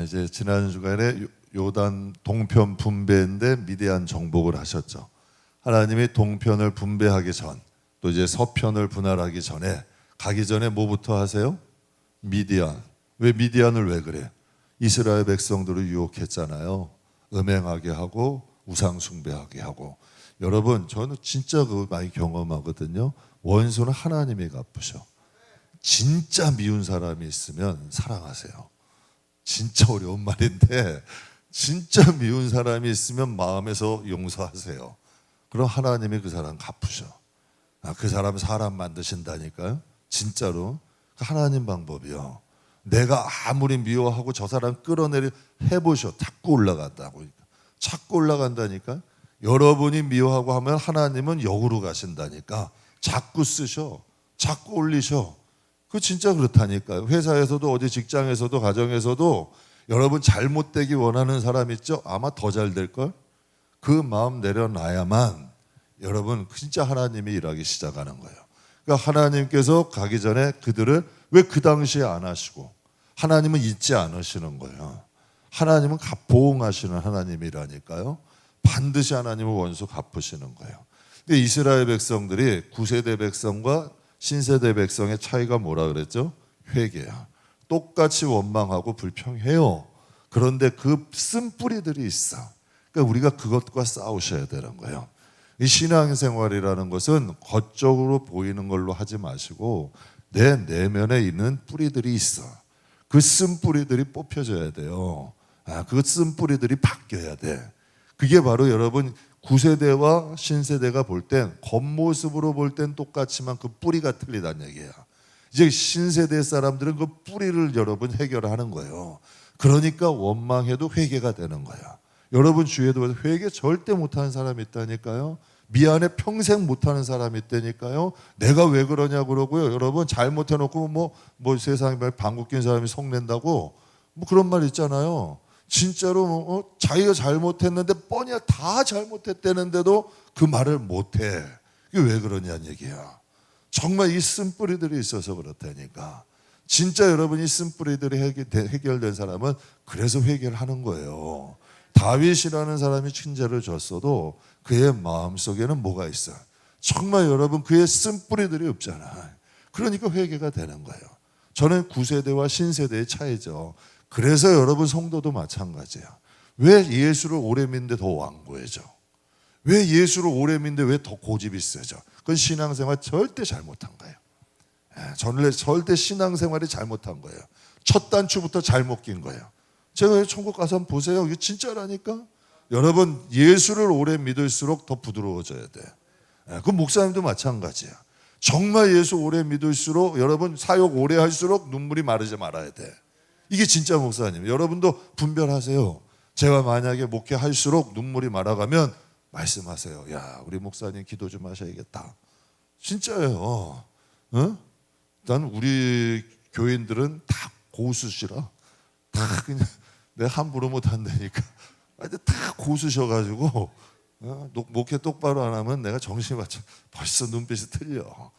이제 지난 주간에 요단 동편 분배인데 미디안 정복을 하셨죠. 하나님이 동편을 분배하기 전, 또 이제 서편을 분할하기 전에 가기 전에 뭐부터 하세요? 미디안. 왜 미디안을 왜 그래? 이스라엘 백성들을 유혹했잖아요. 음행하게 하고 우상 숭배하게 하고. 여러분, 저는 진짜 그거 많이 경험하거든요. 원수는 하나님이 갚으셔. 진짜 미운 사람이 있으면 사랑하세요. 진짜 어려운 말인데 진짜 미운 사람이 있으면 마음에서 용서하세요. 그럼 하나님이 그 사람 갚으셔. 그 사람 사람 만드신다니까요. 진짜로 하나님 방법이요. 내가 아무리 미워하고 저 사람 끌어내려 해보셔. 자꾸 올라간다고. 자꾸 올라간다니까. 여러분이 미워하고 하면 하나님은 역으로 가신다니까. 자꾸 쓰셔. 자꾸 올리셔. 그 진짜 그렇다니까요. 회사에서도 어디 직장에서도 가정에서도 여러분 잘못되기 원하는 사람 있죠? 아마 더 잘 될걸? 그 마음 내려놔야만 여러분 진짜 하나님이 일하기 시작하는 거예요. 그러니까 하나님께서 가기 전에 그들을 왜 그 당시에 안 하시고 하나님은 잊지 않으시는 거예요. 하나님은 보응하시는 하나님이라니까요. 반드시 하나님은 원수 갚으시는 거예요. 근데 이스라엘 백성들이 구세대 백성과 신세대 백성의 차이가 뭐라 그랬죠? 회개야. 똑같이 원망하고 불평해요. 그런데 그 쓴뿌리들이 있어. 그러니까 우리가 그것과 싸우셔야 되는 거예요. 이 신앙생활이라는 것은 겉적으로 보이는 걸로 하지 마시고 내 내면에 있는 뿌리들이 있어. 그 쓴뿌리들이 뽑혀져야 돼요. 그 쓴뿌리들이 바뀌어야 돼. 그게 바로 여러분 구세대와 신세대가 볼 땐 겉모습으로 볼 땐 똑같지만 그 뿌리가 틀리다는 얘기야. 이제 신세대 사람들은 그 뿌리를 여러분 해결하는 거예요. 그러니까 원망해도 회개가 되는 거야. 여러분 주위에도 회개 절대 못하는 사람이 있다니까요. 미안해 평생 못하는 사람이 있다니까요. 내가 왜 그러냐 그러고요. 여러분 잘못해놓고 뭐 세상에 방귀 낀 사람이 속낸다고 뭐 그런 말 있잖아요. 진짜로 자기가 잘못했는데 뻔히 다 잘못했다는데도 그 말을 못해. 이게 왜 그러냐는 얘기야. 정말 이 쓴뿌리들이 있어서 그렇다니까. 진짜 여러분이 쓴뿌리들이 해결된 사람은 그래서 회개를 하는 거예요. 다윗이라는 사람이 칭찬을 줬어도 그의 마음속에는 뭐가 있어? 정말 여러분 그의 쓴뿌리들이 없잖아. 그러니까 회개가 되는 거예요. 저는 구세대와 신세대의 차이죠. 그래서 여러분 성도도 마찬가지야. 왜 예수를 오래 믿는데 더 완고해져? 왜 예수를 오래 믿는데 왜 더 고집이 세져? 그건 신앙생활 절대 잘못한 거예요. 저는 절대 신앙생활이 잘못한 거예요. 첫 단추부터 잘못 낀 거예요. 제가 천국 가서 한번 보세요. 이게 진짜라니까. 여러분 예수를 오래 믿을수록 더 부드러워져야 돼. 그 목사님도 마찬가지야. 정말 예수 오래 믿을수록 여러분 사역 오래 할수록 눈물이 마르지 말아야 돼. 이게 진짜 목사님. 여러분도 분별하세요. 제가 만약에 목회할수록 눈물이 말아가면 말씀하세요. 야, 우리 목사님 기도 좀 하셔야겠다. 진짜예요. 난 우리 교인들은 다 고수시라. 다 그냥 내가 함부로 못한다니까. 다 고수셔가지고 목회 똑바로 안 하면 내가 정신이 맞춰 벌써 눈빛이 틀려.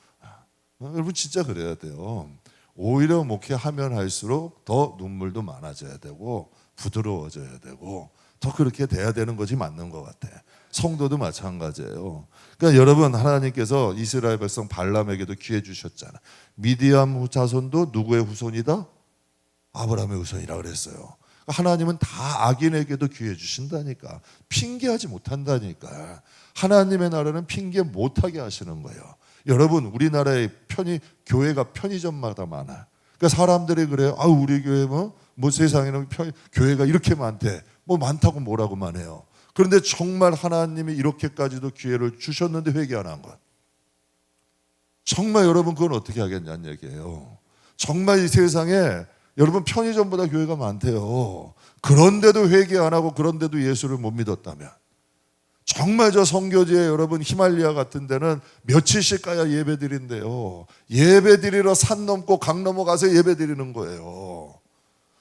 여러분 진짜 그래야 돼요. 오히려 목회하면 할수록 더 눈물도 많아져야 되고 부드러워져야 되고 더 그렇게 돼야 되는 것이 맞는 것 같아. 성도도 마찬가지예요. 그러니까 여러분 하나님께서 이스라엘 백성 발람에게도 기회 주셨잖아. 미디안 자손도 누구의 후손이다? 아브라함의 후손이라 그랬어요. 그러니까 하나님은 다 악인에게도 기회 주신다니까. 핑계하지 못한다니까. 하나님의 나라는 핑계 못하게 하시는 거예요. 여러분 우리나라에 교회가 편의점마다 많아. 그러니까 사람들이 그래요. 우리 교회 뭐 세상에는 교회가 이렇게 많대. 뭐 많다고 뭐라고만 해요. 그런데 정말 하나님이 이렇게까지도 기회를 주셨는데 회개 안 한 것. 정말 여러분 그건 어떻게 하겠냐는 얘기예요. 정말 이 세상에 여러분 편의점보다 교회가 많대요. 그런데도 회개 안 하고 그런데도 예수를 못 믿었다면 정말 저 선교지에 여러분 히말리아 같은 데는 며칠씩 가야 예배 드린대요. 예배 드리러 산 넘고 강 넘어가서 예배 드리는 거예요.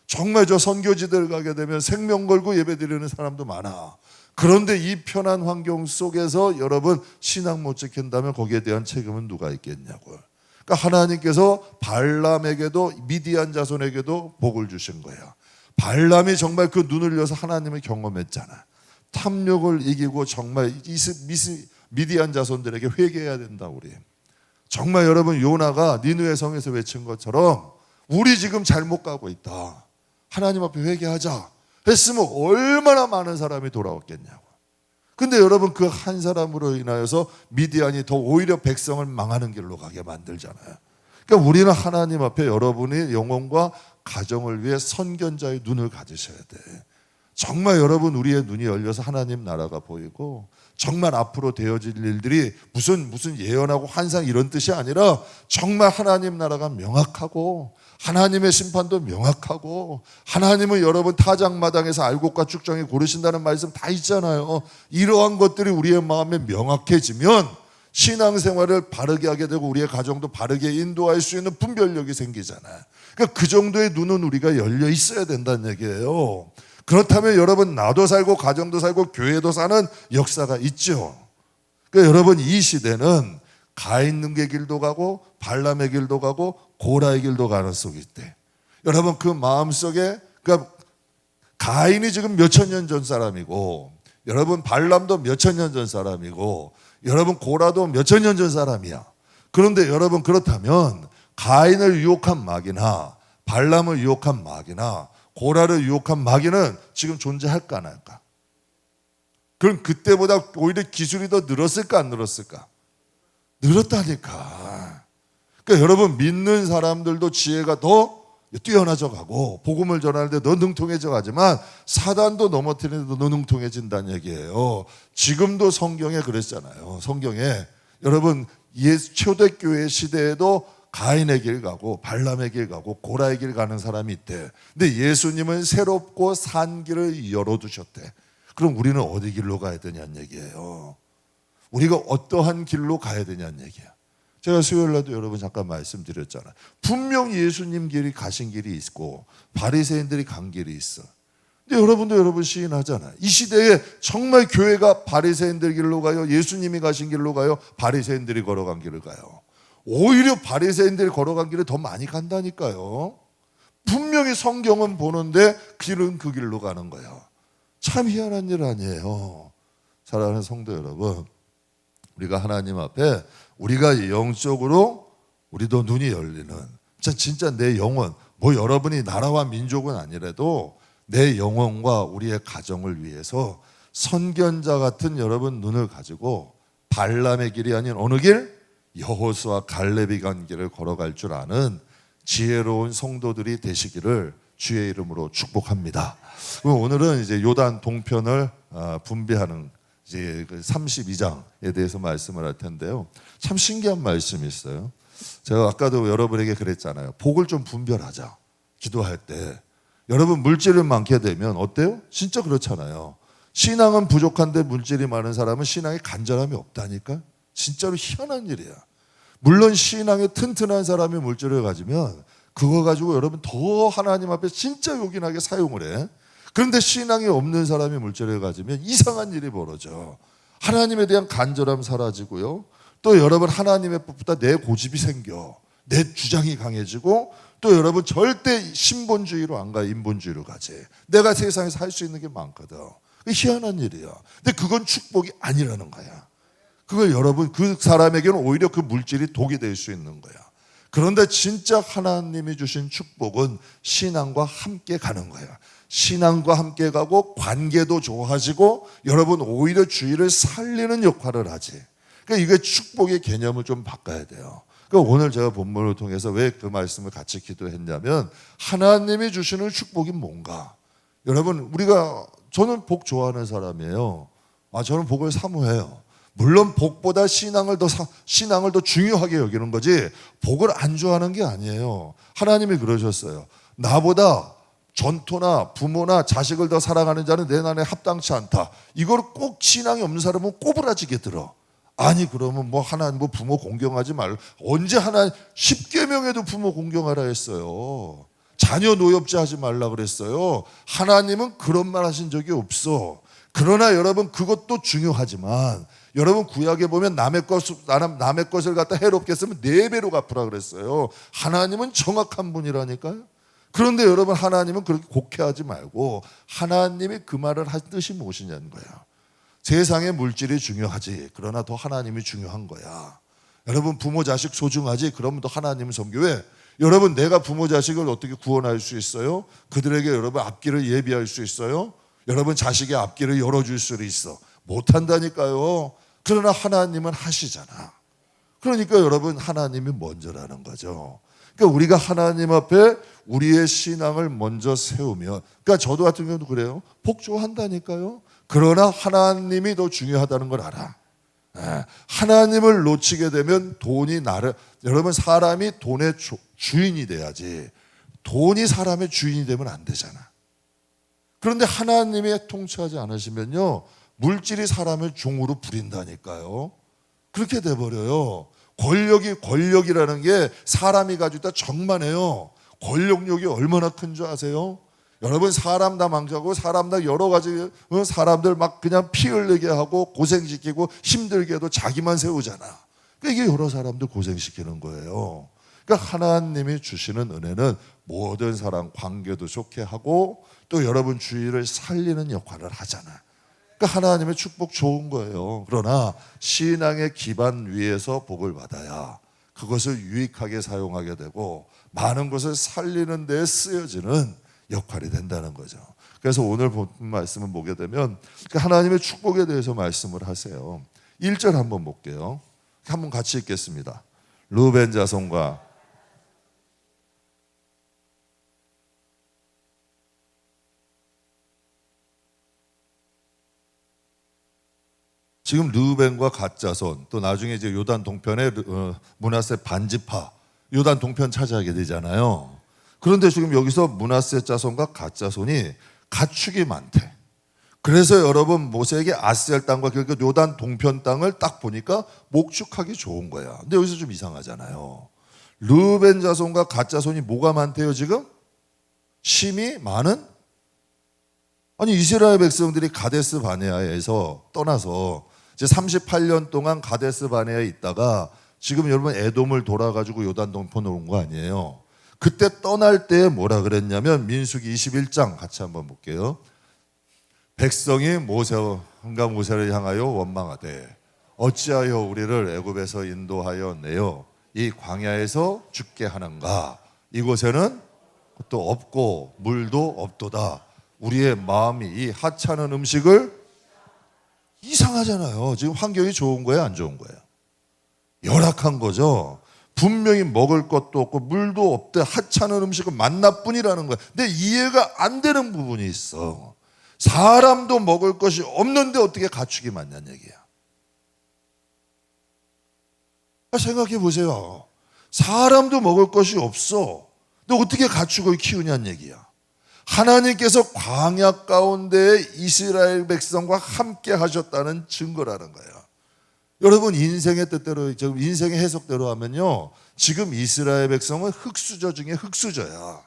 정말 저 선교지들 가게 되면 생명 걸고 예배 드리는 사람도 많아. 그런데 이 편한 환경 속에서 여러분 신앙 못 지킨다면 거기에 대한 책임은 누가 있겠냐고요. 그러니까 하나님께서 발람에게도 미디안 자손에게도 복을 주신 거예요. 발람이 정말 그 눈을 열어서 하나님을 경험했잖아. 탐욕을 이기고 정말 미디안 자손들에게 회개해야 된다. 우리 정말 여러분, 요나가 니느웨 성에서 외친 것처럼 우리 지금 잘못 가고 있다, 하나님 앞에 회개하자 했으면 얼마나 많은 사람이 돌아왔겠냐고. 근데 여러분, 그 한 사람으로 인하여서 미디안이 더 오히려 백성을 망하는 길로 가게 만들잖아요. 그러니까 우리는 하나님 앞에 여러분의 영혼과 가정을 위해 선견자의 눈을 가지셔야 돼. 정말 여러분, 우리의 눈이 열려서 하나님 나라가 보이고, 정말 앞으로 되어질 일들이 무슨 예언하고 환상 이런 뜻이 아니라 정말 하나님 나라가 명확하고 하나님의 심판도 명확하고, 하나님은 여러분 타작마당에서 알곡과 쭉정이 고르신다는 말씀 다 있잖아요. 이러한 것들이 우리의 마음에 명확해지면 신앙생활을 바르게 하게 되고 우리의 가정도 바르게 인도할 수 있는 분별력이 생기잖아요. 그러니까 그 정도의 눈은 우리가 열려 있어야 된다는 얘기예요. 그렇다면 여러분, 나도 살고 가정도 살고 교회도 사는 역사가 있죠. 그러니까 여러분, 이 시대는 가인능의 길도 가고 발람의 길도 가고 고라의 길도 가는 속일 때, 여러분 그 마음속에, 그러니까 가인이 지금 몇천 년 전 사람이고, 여러분 발람도 몇천 년 전 사람이고, 여러분 고라도 몇천 년 전 사람이야. 그런데 여러분, 그렇다면 가인을 유혹한 마귀나 발람을 유혹한 마귀나 고라를 유혹한 마귀는 지금 존재할까 안 할까? 그럼 그때보다 오히려 기술이 더 늘었을까 안 늘었을까? 늘었다니까. 그러니까 여러분, 믿는 사람들도 지혜가 더 뛰어나져 가고 복음을 전하는데 더 능통해져 가지만 사단도 넘어뜨리는데 더 능통해진다는 얘기예요. 지금도 성경에 그랬잖아요. 성경에 여러분, 초대교회 시대에도 가인의 길 가고 발람의 길 가고 고라의 길 가는 사람이 있대. 근데 예수님은 새롭고 산 길을 열어두셨대. 그럼 우리는 어디 길로 가야 되냐는 얘기예요. 우리가 어떠한 길로 가야 되냐는 얘기야. 제가 수요일날도 여러분 잠깐 말씀드렸잖아요. 분명 예수님 길이 가신 길이 있고 바리새인들이 간 길이 있어. 근데 여러분도 여러분 시인하잖아요. 이 시대에 정말 교회가 바리새인들 길로 가요? 예수님이 가신 길로 가요? 바리새인들이 걸어간 길을 가요? 오히려 바리새인들이 걸어간 길을 더 많이 간다니까요. 분명히 성경은 보는데 길은 그 길로 가는 거예요. 참 희한한 일 아니에요. 사랑하는 성도 여러분, 우리가 하나님 앞에 우리가 영적으로 우리도 눈이 열리는, 진짜 내 영혼, 뭐 여러분이 나라와 민족은 아니라도 내 영혼과 우리의 가정을 위해서 선견자 같은 여러분 눈을 가지고 발람의 길이 아닌 어느 길? 여호수아 갈렙이 간 길을 걸어갈 줄 아는 지혜로운 성도들이 되시기를 주의 이름으로 축복합니다. 오늘은 이제 요단 동편을 분배하는 이제 32장에 대해서 말씀을 할 텐데요. 참 신기한 말씀이 있어요. 제가 아까도 여러분에게 그랬잖아요. 복을 좀 분별하자. 기도할 때 여러분, 물질이 많게 되면 어때요? 진짜 그렇잖아요. 신앙은 부족한데 물질이 많은 사람은 신앙에 간절함이 없다니까. 진짜로 희한한 일이야. 물론 신앙에 튼튼한 사람이 물질을 가지면 그거 가지고 여러분 더 하나님 앞에 진짜 요긴하게 사용을 해. 그런데 신앙이 없는 사람이 물질을 가지면 이상한 일이 벌어져. 하나님에 대한 간절함 사라지고요. 또 여러분, 하나님의 법보다 내 고집이 생겨. 내 주장이 강해지고, 또 여러분 절대 신본주의로 안 가, 인본주의로 가지. 내가 세상에서 할 수 있는 게 많거든. 희한한 일이야. 근데 그건 축복이 아니라는 거야. 그걸 여러분, 그 사람에게는 오히려 그 물질이 독이 될 수 있는 거야. 그런데 진짜 하나님이 주신 축복은 신앙과 함께 가는 거야. 신앙과 함께 가고 관계도 좋아지고 여러분 오히려 주의를 살리는 역할을 하지. 그러니까 이게 축복의 개념을 좀 바꿔야 돼요. 그러니까 오늘 제가 본문을 통해서 왜 그 말씀을 같이 기도했냐면, 하나님이 주시는 축복이 뭔가. 여러분, 저는 복 좋아하는 사람이에요. 저는 복을 사모해요. 물론 복보다 신앙을 더 중요하게 여기는 거지 복을 안 좋아하는 게 아니에요. 하나님이 그러셨어요. 나보다 전토나 부모나 자식을 더 사랑하는 자는 내 안에 합당치 않다. 이걸 꼭 신앙이 없는 사람은 꼬부라지게 들어. 아니 그러면 하나님 부모 공경하지 말고, 언제 하나님 10계명에도 부모 공경하라 했어요. 자녀 노엽지 하지 말라 그랬어요. 하나님은 그런 말 하신 적이 없어. 그러나 여러분, 그것도 중요하지만 여러분, 구약에 보면 남의 것을 갖다 해롭게 쓰면 4배로 갚으라 그랬어요. 하나님은 정확한 분이라니까요. 그런데 여러분, 하나님은 그렇게 곡해하지 말고 하나님이 그 말을 한 뜻이 무엇이냐는 거예요. 세상의 물질이 중요하지, 그러나 더 하나님이 중요한 거야. 여러분, 부모 자식 소중하지, 그러면 더 하나님 섬겨. 왜? 여러분, 내가 부모 자식을 어떻게 구원할 수 있어요? 그들에게 여러분 앞길을 예비할 수 있어요? 여러분 자식의 앞길을 열어줄 수 있어? 못한다니까요. 그러나 하나님은 하시잖아. 그러니까 여러분, 하나님이 먼저라는 거죠. 그러니까 우리가 하나님 앞에 우리의 신앙을 먼저 세우면, 그러니까 저도 같은 경우도 그래요. 복종한다니까요. 그러나 하나님이 더 중요하다는 걸 알아. 하나님을 놓치게 되면 돈이 나를, 여러분, 사람이 돈의 주인이 돼야지 돈이 사람의 주인이 되면 안 되잖아. 그런데 하나님이 통치하지 않으시면요, 물질이 사람을 종으로 부린다니까요. 그렇게 돼버려요. 권력이라는 게 사람이 가지고 있다 정만해요. 권력욕이 얼마나 큰 줄 아세요? 여러분, 사람 다 망자고 사람 다 여러 가지 사람들 막 그냥 피 흘리게 하고 고생시키고 힘들게 해도 자기만 세우잖아. 그러니까 이게 여러 사람들 고생시키는 거예요. 그러니까 하나님이 주시는 은혜는 모든 사람 관계도 좋게 하고 또 여러분 주위를 살리는 역할을 하잖아. 그러니까 하나님의 축복 좋은 거예요. 그러나 신앙의 기반 위에서 복을 받아야 그것을 유익하게 사용하게 되고 많은 것을 살리는 데 쓰여지는 역할이 된다는 거죠. 그래서 오늘 본 말씀을 보게 되면 하나님의 축복에 대해서 말씀을 하세요. 1절 한번 볼게요. 한번 같이 읽겠습니다. 르우벤 자손과 지금 르우벤과 갓 자손, 또 나중에 이제 요단 동편에 므낫세 반지파, 요단 동편 차지하게 되잖아요. 그런데 지금 여기서 므낫세 자손과 갓 자손이 가축이 많대. 그래서 여러분, 모세에게 아스엘 땅과 그러니까 요단 동편 땅을 딱 보니까 목축하기 좋은 거야. 근데 여기서 좀 이상하잖아요. 르우벤 자손과 갓 자손이 뭐가 많대요 지금? 심이 많은? 아니, 이스라엘 백성들이 가데스 바네아에서 떠나서 이제 38년 동안 가데스 바네아에 있다가 지금 여러분 에돔을 돌아가지고 요단 동편으로 온 거 아니에요. 그때 떠날 때 뭐라 그랬냐면 민수기 21장 같이 한번 볼게요. 백성이 모세를 향하여 원망하되 어찌하여 우리를 애굽에서 인도하여 내어 이 광야에서 죽게 하는가. 이곳에는 또 없고 물도 없도다. 우리의 마음이 이 하찮은 음식을, 이상하잖아요. 지금 환경이 좋은 거예요, 안 좋은 거예요? 열악한 거죠. 분명히 먹을 것도 없고 물도 없대. 하찮은 음식은 만나뿐이라는 거야. 근데 이해가 안 되는 부분이 있어. 사람도 먹을 것이 없는데 어떻게 가축이 많냐는 얘기야. 생각해 보세요. 사람도 먹을 것이 없어. 근데 어떻게 가축을 키우냐는 얘기야. 하나님께서 광야 가운데 이스라엘 백성과 함께 하셨다는 증거라는 거예요. 여러분, 인생의 뜻대로, 인생의 해석대로 하면요, 지금 이스라엘 백성은 흙수저 중에 흙수저야.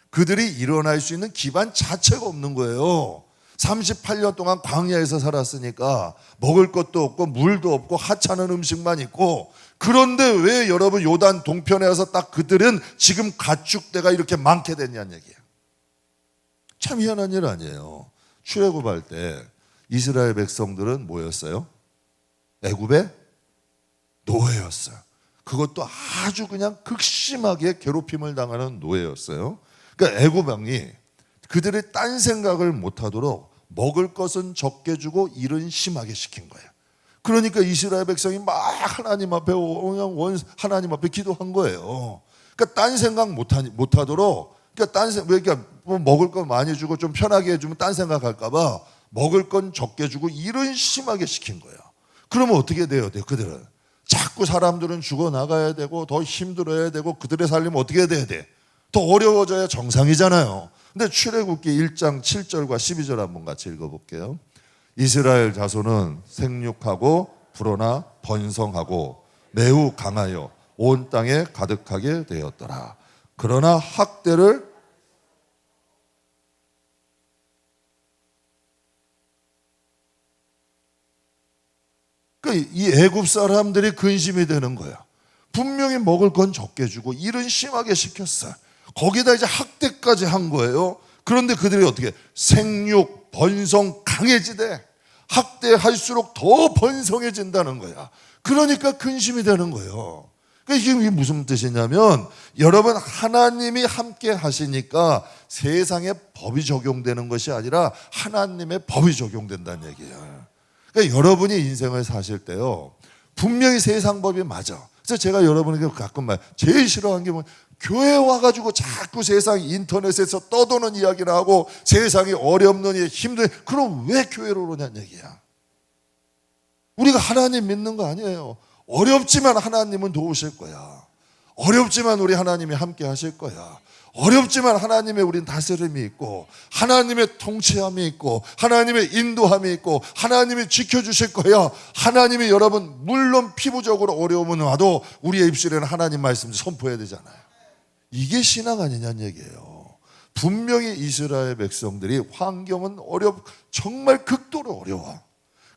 그들이 일어날 수 있는 기반 자체가 없는 거예요. 38년 동안 광야에서 살았으니까 먹을 것도 없고 물도 없고 하찮은 음식만 있고, 그런데 왜 여러분 요단 동편에 와서 딱 그들은 지금 가축대가 이렇게 많게 됐냐는 얘기예요. 참 희한한 일 아니에요. 출애굽할 때 이스라엘 백성들은 뭐였어요? 애굽의 노예였어요. 그것도 아주 그냥 극심하게 괴롭힘을 당하는 노예였어요. 그러니까 애굽 왕이 그들의 딴 생각을 못하도록 먹을 것은 적게 주고 일은 심하게 시킨 거예요. 그러니까 이스라엘 백성이 막 하나님 앞에 하나님 앞에 기도한 거예요. 그러니까 딴 생각 못하도록, 그러니까 뭐 먹을 거 많이 주고 좀 편하게 해주면 딴 생각할까봐 먹을 건 적게 주고 일은 심하게 시킨 거예요. 그러면 어떻게 돼요? 그들은 자꾸 사람들은 죽어 나가야 되고 더 힘들어야 되고 그들의 삶은 어떻게 돼야 돼? 더 어려워져야 정상이잖아요. 근데 출애굽기 1장 7절과 12절 한번 같이 읽어볼게요. 이스라엘 자손은 생육하고 불어나 번성하고 매우 강하여 온 땅에 가득하게 되었더라. 그러나 학대를, 이 애굽 사람들이 근심이 되는 거야. 분명히 먹을 건 적게 주고 일은 심하게 시켰어. 거기다 이제 학대까지 한 거예요. 그런데 그들이 어떻게 생육, 번성, 강해지대. 학대할수록 더 번성해진다는 거야. 그러니까 근심이 되는 거예요. 그러니까 이게 무슨 뜻이냐면 여러분 하나님이 함께 하시니까 세상에 법이 적용되는 것이 아니라 하나님의 법이 적용된다는 얘기예요. 그러니까 여러분이 인생을 사실 때요 분명히 세상 법이 맞아. 그래서 제가 여러분에게 가끔 제일 싫어하는 게 교회 와가지고 자꾸 세상 인터넷에서 떠도는 이야기를 하고 세상이 어렵느니 힘드니 그럼 왜 교회로 오냐는 얘기야. 우리가 하나님 믿는 거 아니에요. 어렵지만 하나님은 도우실 거야. 어렵지만 우리 하나님이 함께 하실 거야. 어렵지만 하나님의 우린 다스림이 있고 하나님의 통치함이 있고 하나님의 인도함이 있고 하나님이 지켜주실 거야. 하나님이 여러분 물론 피부적으로 어려움은 와도 우리의 입술에는 하나님 말씀 선포해야 되잖아요. 이게 신앙 아니냐는 얘기예요. 분명히 이스라엘 백성들이 환경은 정말 극도로 어려워.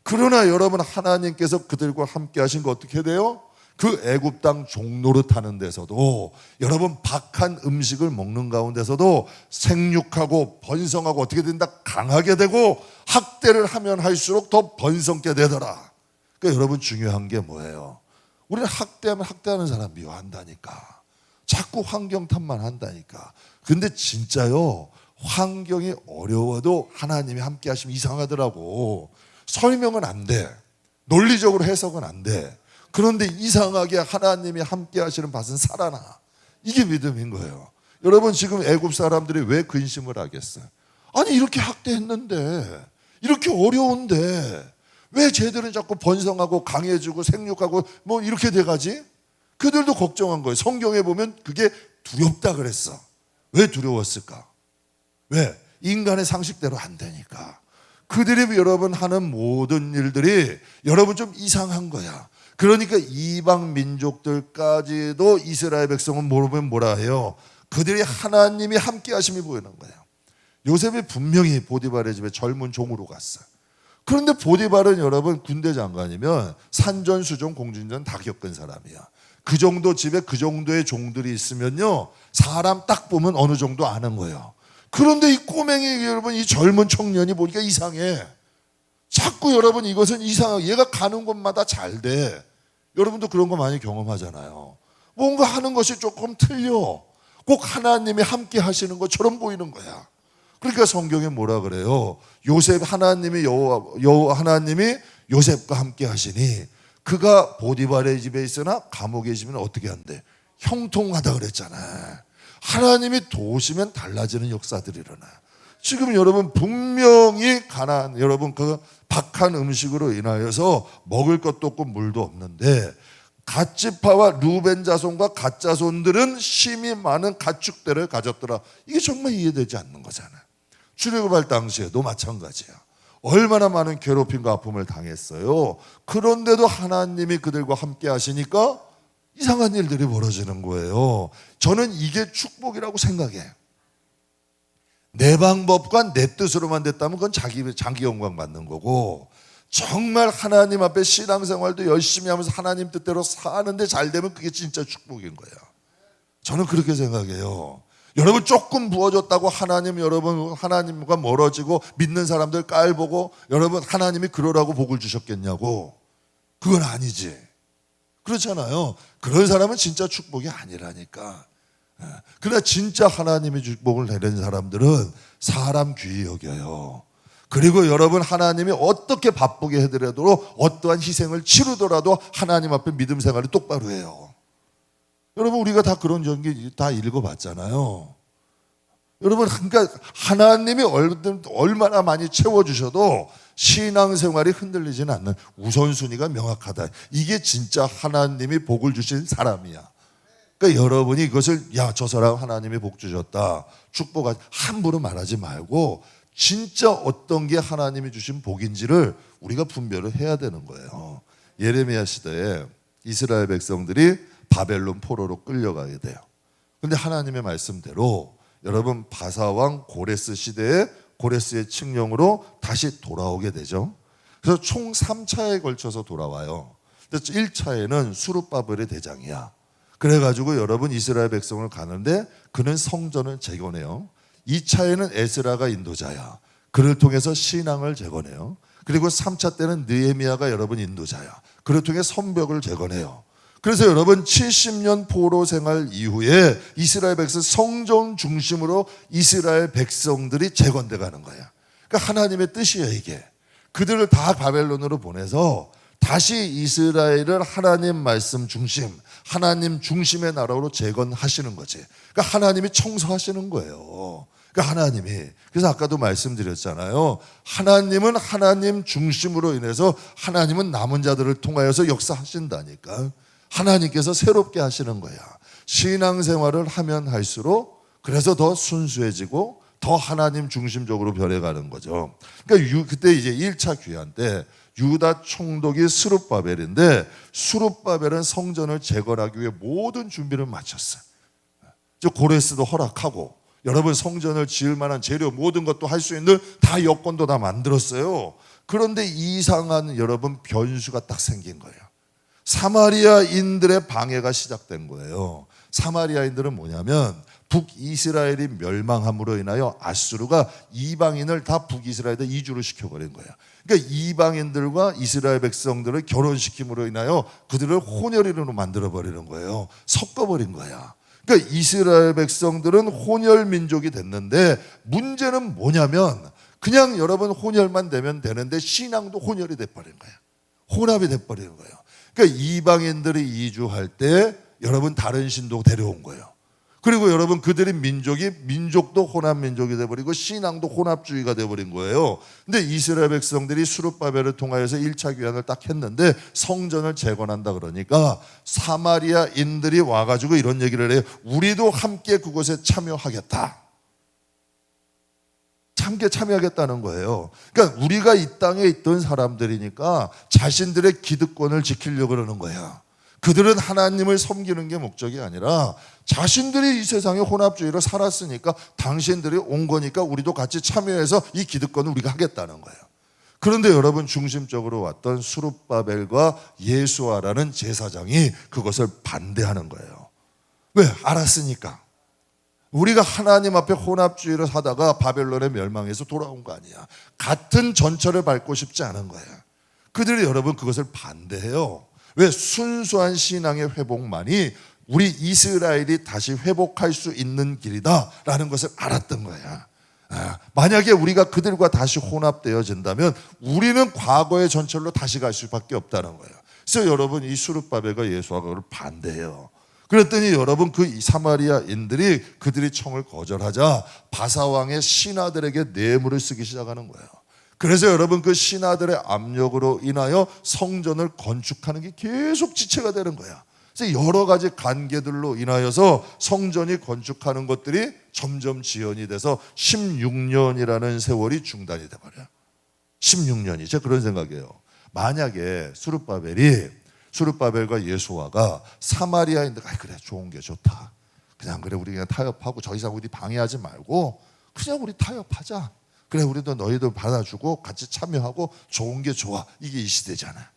그러나 여러분 하나님께서 그들과 함께 하신 거 어떻게 돼요? 그 애굽 땅 종노릇 하는 데서도 여러분 박한 음식을 먹는 가운데서도 생육하고 번성하고 어떻게 된다? 강하게 되고 학대를 하면 할수록 더 번성게 되더라. 그러니까 여러분 중요한 게 뭐예요? 우리는 학대하면 학대하는 사람 미워한다니까. 자꾸 환경 탓만 한다니까. 근데 진짜요 환경이 어려워도 하나님이 함께 하시면 이상하더라고. 설명은 안 돼. 논리적으로 해석은 안 돼. 그런데 이상하게 하나님이 함께 하시는 밭은 살아나. 이게 믿음인 거예요. 여러분 지금 애굽 사람들이 왜 근심을 하겠어요? 아니 이렇게 학대했는데 이렇게 어려운데 왜 쟤들은 자꾸 번성하고 강해지고 생육하고 뭐 이렇게 돼가지? 그들도 걱정한 거예요. 성경에 보면 그게 두렵다 그랬어. 왜 두려웠을까? 왜? 인간의 상식대로 안 되니까. 그들이 여러분 하는 모든 일들이 여러분 좀 이상한 거야. 그러니까 이방 민족들까지도 이스라엘 백성은 모르면 뭐라 해요? 그들이 하나님이 함께 하심이 보이는 거예요. 요셉이 분명히 보디발의 집에 젊은 종으로 갔어요. 그런데 보디발은 여러분 군대 장관이면 산전수전 공중전 다 겪은 사람이야. 그 정도 집에 그 정도의 종들이 있으면요 사람 딱 보면 어느 정도 아는 거예요. 그런데 이 꼬맹이 여러분 이 젊은 청년이 보니까 이상해. 자꾸 여러분 이것은 이상하고 얘가 가는 곳마다 잘 돼. 여러분도 그런 거 많이 경험하잖아요. 뭔가 하는 것이 조금 틀려. 꼭 하나님이 함께 하시는 것처럼 보이는 거야. 그러니까 성경에 뭐라 그래요? 요셉 하나님이 하나님이 요셉과 함께 하시니 그가 보디발의 집에 있으나 감옥에 있으면 어떻게 한대? 형통하다 그랬잖아. 하나님이 도우시면 달라지는 역사들이 일어나. 지금 여러분 분명히 가난 여러분 그 박한 음식으로 인하여서 먹을 것도 없고 물도 없는데 갓지파와 루벤 자손과 갓 자손들은 심이 많은 가축대를 가졌더라. 이게 정말 이해되지 않는 거잖아. 출애굽할 당시에도 마찬가지야. 얼마나 많은 괴롭힘과 아픔을 당했어요. 그런데도 하나님이 그들과 함께 하시니까 이상한 일들이 벌어지는 거예요. 저는 이게 축복이라고 생각해. 내 방법과 내 뜻으로만 됐다면 그건 자기 영광 받는 거고 정말 하나님 앞에 신앙생활도 열심히 하면서 하나님 뜻대로 사는데 잘 되면 그게 진짜 축복인 거예요. 저는 그렇게 생각해요. 여러분 조금 부어졌다고 여러분 하나님과 멀어지고 믿는 사람들 깔보고 여러분 하나님이 그러라고 복을 주셨겠냐고. 그건 아니지. 그렇잖아요. 그런 사람은 진짜 축복이 아니라니까. 그러나 진짜 하나님의 축복을 내는 사람들은 사람 귀히 여겨요. 그리고 여러분 하나님이 어떻게 바쁘게 해드려도 어떠한 희생을 치르더라도 하나님 앞에 믿음 생활을 똑바로 해요. 여러분 우리가 다 그런 전기 다 읽어봤잖아요. 여러분 그러니까 하나님이 얼마나 많이 채워주셔도 신앙생활이 흔들리지는 않는 우선순위가 명확하다. 이게 진짜 하나님이 복을 주신 사람이야. 그러니까 여러분이 이것을 저 사람 하나님이 복 주셨다. 축복하 함부로 말하지 말고 진짜 어떤 게 하나님이 주신 복인지를 우리가 분별을 해야 되는 거예요. 예레미야 시대에 이스라엘 백성들이 바벨론 포로로 끌려가게 돼요. 그런데 하나님의 말씀대로 여러분 바사왕 고레스 시대에 고레스의 칙령으로 다시 돌아오게 되죠. 그래서 총 3차에 걸쳐서 돌아와요. 1차에는 수르바벨의 대장이야. 그래가지고 여러분 이스라엘 백성을 가는데 그는 성전을 재건해요. 2차에는 에스라가 인도자야. 그를 통해서 신앙을 재건해요. 그리고 3차 때는 느헤미야가 여러분 인도자야. 그를 통해 성벽을 재건해요. 그래서 여러분 70년 포로 생활 이후에 이스라엘 백성 성전 중심으로 이스라엘 백성들이 재건돼 가는 거야. 그러니까 하나님의 뜻이에요, 이게. 그들을 다 바벨론으로 보내서 다시 이스라엘을 하나님 말씀 중심, 하나님 중심의 나라로 재건하시는 거지. 그러니까 하나님이 청소하시는 거예요. 그러니까 하나님이, 그래서 아까도 말씀드렸잖아요. 하나님은 하나님 중심으로 인해서 하나님은 남은 자들을 통하여서 역사하신다니까. 하나님께서 새롭게 하시는 거야. 신앙생활을 하면 할수록 그래서 더 순수해지고 더 하나님 중심적으로 변해가는 거죠. 그러니까 그때 이제 1차 귀환 때 유다 총독이 스룹바벨인데, 스룹바벨은 성전을 재건하기 위해 모든 준비를 마쳤어요. 고레스도 허락하고 여러분 성전을 지을 만한 재료 모든 것도 할 수 있는 다 여건도 다 만들었어요. 그런데 이상한 여러분 변수가 딱 생긴 거예요. 사마리아인들의 방해가 시작된 거예요. 사마리아인들은 뭐냐면 북이스라엘이 멸망함으로 인하여 아수르가 이방인을 다 북이스라엘에 이주를 시켜버린 거예요. 그러니까 이방인들과 이스라엘 백성들을 결혼시킴으로 인하여 그들을 혼혈인으로 만들어버리는 거예요. 섞어버린 거야. 그러니까 이스라엘 백성들은 혼혈 민족이 됐는데 문제는 뭐냐면 그냥 여러분 혼혈만 되면 되는데 신앙도 혼혈이 돼버린 거예요. 혼합이 돼버리는 거예요. 그러니까 이방인들이 이주할 때 여러분 다른 신도 데려온 거예요. 그리고 여러분 그들의 민족도 혼합 민족이 돼버리고 신앙도 혼합주의가 돼버린 거예요. 근데 이스라엘 백성들이 스룹바벨을 통하여서 1차 귀환을 딱 했는데 성전을 재건한다 그러니까 사마리아인들이 와가지고 이런 얘기를 해요. 우리도 함께 그곳에 참여하겠다. 함께 참여하겠다는 거예요. 그러니까 우리가 이 땅에 있던 사람들이니까 자신들의 기득권을 지키려고 그러는 거야. 그들은 하나님을 섬기는 게 목적이 아니라 자신들이 이 세상에 혼합주의로 살았으니까 당신들이 온 거니까 우리도 같이 참여해서 이 기득권을 우리가 하겠다는 거예요. 그런데 여러분 중심적으로 왔던 스룹바벨과 예수아라는 제사장이 그것을 반대하는 거예요. 왜? 알았으니까. 우리가 하나님 앞에 혼합주의를 하다가 바벨론에 멸망해서 돌아온 거 아니야. 같은 전철을 밟고 싶지 않은 거예요. 그들이 여러분 그것을 반대해요. 왜? 순수한 신앙의 회복만이 우리 이스라엘이 다시 회복할 수 있는 길이다라는 것을 알았던 거야. 만약에 우리가 그들과 다시 혼합되어진다면 우리는 과거의 전철로 다시 갈 수밖에 없다는 거예요. 그래서 여러분 이 스룹바벨과 예수아가 그걸 반대해요. 그랬더니 여러분 그 사마리아인들이 그들이 청을 거절하자 바사왕의 신하들에게 뇌물을 쓰기 시작하는 거예요. 그래서 여러분 그 신하들의 압력으로 인하여 성전을 건축하는 게 계속 지체가 되는 거야. 그래서 여러 가지 관계들로 인하여서 성전이 건축하는 것들이 점점 지연이 돼서 16년이라는 세월이 중단이 돼버려요. 16년이. 제가 그런 생각이에요. 만약에 스룹바벨과 예수아가 사마리아인들, 그래 좋은 게 좋다. 그냥 그래 우리 그냥 타협하고 더 이상 우리 방해하지 말고 그냥 우리 타협하자. 그래 우리도 너희들 받아주고 같이 참여하고 좋은 게 좋아. 이게 이 시대잖아.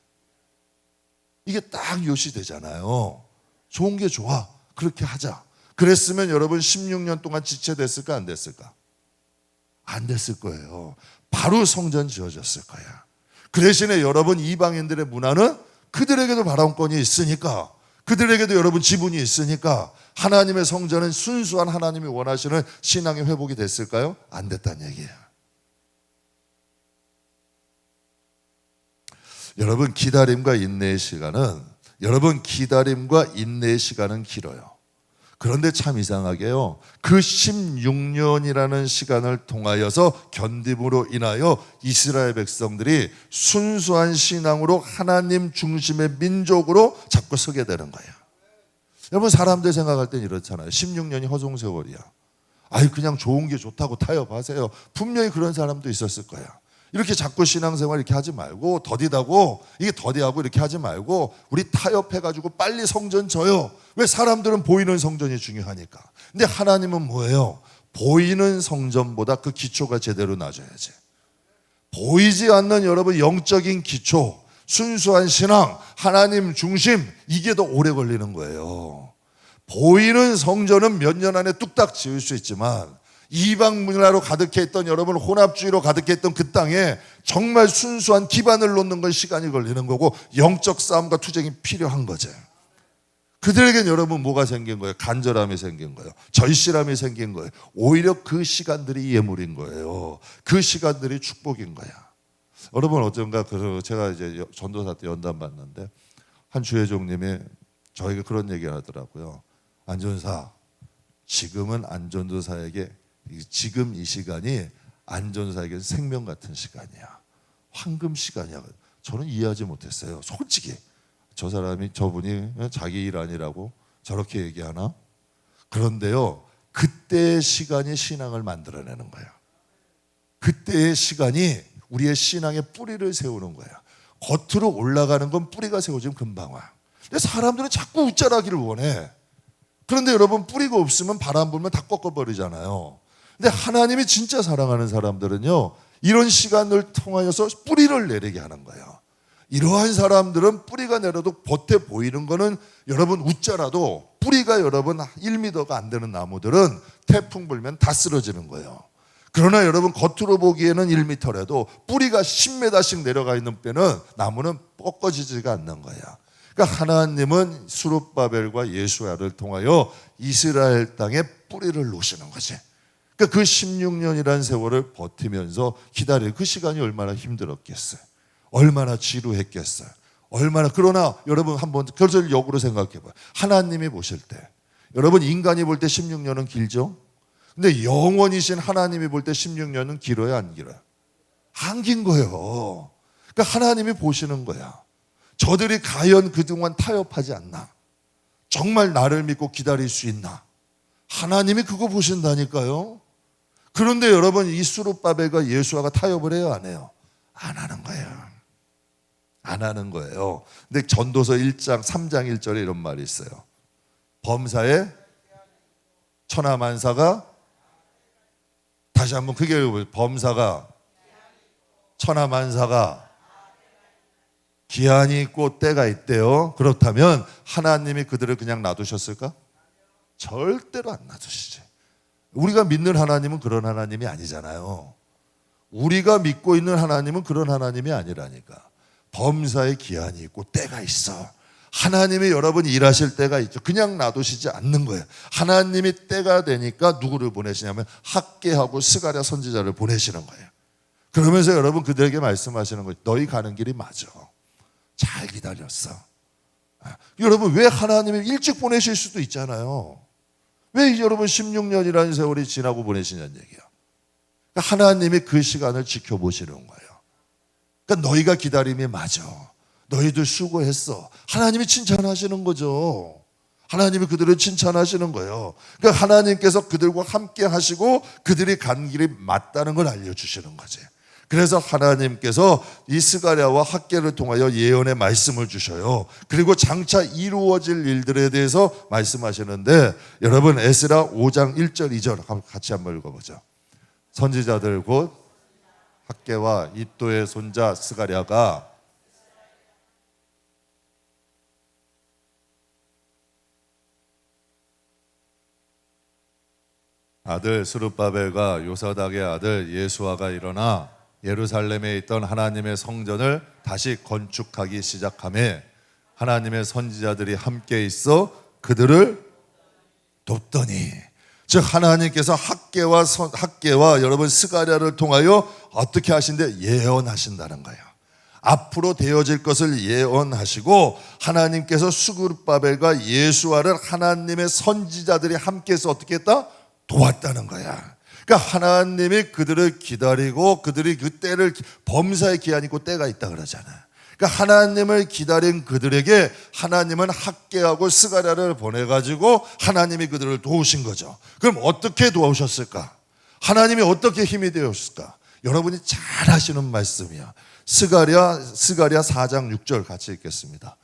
이게 딱 이 시대잖아요. 좋은 게 좋아. 그렇게 하자. 그랬으면 여러분 16년 동안 지체됐을까 안 됐을까? 안 됐을 거예요. 바로 성전 지어졌을 거야. 그 대신에 여러분 이방인들의 문화는 그들에게도 발언권이 있으니까, 그들에게도 여러분 지분이 있으니까 하나님의 성전은 순수한 하나님이 원하시는 신앙의 회복이 됐을까요? 안 됐다는 얘기예요. 여러분 기다림과 인내의 시간은 길어요. 그런데 참 이상하게요. 그 16년이라는 시간을 통하여서 견딤으로 인하여 이스라엘 백성들이 순수한 신앙으로 하나님 중심의 민족으로 자꾸 서게 되는 거예요. 여러분 사람들 생각할 땐 이렇잖아요. 16년이 허송세월이야. 그냥 좋은 게 좋다고 타협하세요. 분명히 그런 사람도 있었을 거야. 이렇게 자꾸 신앙생활 이렇게 하지 말고 더디다고 이게 더디하고 이렇게 하지 말고 우리 타협해가지고 빨리 성전 져요. 왜? 사람들은 보이는 성전이 중요하니까. 근데 하나님은 뭐예요? 보이는 성전보다 그 기초가 제대로 낮아야지. 보이지 않는 여러분 영적인 기초, 순수한 신앙, 하나님 중심, 이게 더 오래 걸리는 거예요. 보이는 성전은 몇 년 안에 뚝딱 지을 수 있지만 이방 문화로 가득했던, 여러분 혼합주의로 가득했던 그 땅에 정말 순수한 기반을 놓는 건 시간이 걸리는 거고 영적 싸움과 투쟁이 필요한 거죠. 그들에겐 여러분 뭐가 생긴 거예요? 간절함이 생긴 거예요. 절실함이 생긴 거예요. 오히려 그 시간들이 예물인 거예요. 그 시간들이 축복인 거야. 여러분 어쩐가 제가 이제 전도사 때 연단 받는데 한 주회종님이 저에게 그런 얘기 하더라고요. 안전사, 지금은 안전도사에게, 지금 이 시간이 안전사에게 생명 같은 시간이야. 황금 시간이야. 저는 이해하지 못했어요. 솔직히 저분이 자기 일 아니라고 저렇게 얘기하나? 그런데요, 그때의 시간이 신앙을 만들어내는 거야. 그때의 시간이 우리의 신앙의 뿌리를 세우는 거야. 겉으로 올라가는 건 뿌리가 세워지면 금방 와. 근데 사람들은 자꾸 웃자라기를 원해. 그런데 여러분 뿌리가 없으면 바람 불면 다 꺾어버리잖아요. 근데 하나님이 진짜 사랑하는 사람들은요, 이런 시간을 통하여서 뿌리를 내리게 하는 거예요. 이러한 사람들은 뿌리가 내려도 겉에 보이는 거는 여러분 웃자라도 뿌리가 여러분 1m가 안 되는 나무들은 태풍 불면 다 쓰러지는 거예요. 그러나 여러분 겉으로 보기에는 1m라도 뿌리가 10m씩 내려가 있는 때는 나무는 꺾어지지가 않는 거예요. 그러니까 하나님은 스룹바벨과 예수야를 통하여 이스라엘 땅에 뿌리를 놓으시는 거지. 그러니까 그 16년이라는 세월을 버티면서 기다릴 그 시간이 얼마나 힘들었겠어요. 얼마나 지루했겠어요. 그러나 여러분 한번 그것을 역으로 생각해 봐요. 하나님이 보실 때, 여러분 인간이 볼 때 16년은 길죠? 근데 영원이신 하나님이 볼 때 16년은 길어요, 안 길어요? 안 긴 거예요. 그러니까 하나님이 보시는 거야. 저들이 과연 그동안 타협하지 않나? 정말 나를 믿고 기다릴 수 있나? 하나님이 그거 보신다니까요. 그런데 여러분 이 스룹바벨과 예수아가 타협을 해요, 안 해요? 안 하는 거예요. 안 하는 거예요. 근데 전도서 1장 3장 1절에 이런 말이 있어요. 범사에 천하만사가, 다시 한번 크게 읽어보세요. 범사가, 천하만사가 기한이 있고 때가 있대요. 그렇다면 하나님이 그들을 그냥 놔두셨을까? 절대로 안 놔두시지. 우리가 믿는 하나님은 그런 하나님이 아니잖아요. 우리가 믿고 있는 하나님은 그런 하나님이 아니라니까. 범사에 기한이 있고 때가 있어. 하나님이 여러분 일하실 때가 있죠. 그냥 놔두시지 않는 거예요. 하나님이 때가 되니까 누구를 보내시냐면 학개하고 스가랴 선지자를 보내시는 거예요. 그러면서 여러분 그들에게 말씀하시는 거예요. 너희 가는 길이 맞아. 잘 기다렸어. 여러분 왜 하나님이 일찍 보내실 수도 있잖아요. 왜 여러분 16년이라는 세월이 지나고 보내시냐는 얘기야. 그러니까 하나님이 그 시간을 지켜보시는 거예요. 그러니까 너희가 기다림이 맞아. 너희들 수고했어. 하나님이 칭찬하시는 거죠. 하나님이 그들을 칭찬하시는 거예요. 그러니까 하나님께서 그들과 함께 하시고 그들이 간 길이 맞다는 걸 알려주시는 거지. 그래서 하나님께서 이 스가랴와 학개를 통하여 예언의 말씀을 주셔요. 그리고 장차 이루어질 일들에 대해서 말씀하시는데, 여러분 에스라 5장 1절 2절 같이 한번 읽어보죠. 선지자들 곧 학개와 이또의 손자 스가랴가 아들 스룹바벨과 요사닥의 아들 예수아가 일어나 예루살렘에 있던 하나님의 성전을 다시 건축하기 시작하며 하나님의 선지자들이 함께 있어 그들을 돕더니, 즉 하나님께서 학개와 여러분 스가랴를 통하여 어떻게 하신대? 예언하신다는 거예요. 앞으로 되어질 것을 예언하시고 하나님께서 스룹바벨과 예수아를 하나님의 선지자들이 함께해서 어떻게 했다? 도왔다는 거야. 그러니까 하나님이 그들을 기다리고 그들이 그 때를, 범사의 기한이 있고 때가 있다 그러잖아. 그러니까 하나님을 기다린 그들에게 하나님은 학개하고 스가랴를 보내가지고 하나님이 그들을 도우신 거죠. 그럼 어떻게 도우셨을까? 하나님이 어떻게 힘이 되었을까? 여러분이 잘 하시는 말씀이야. 스가랴 4장 6절 같이 읽겠습니다.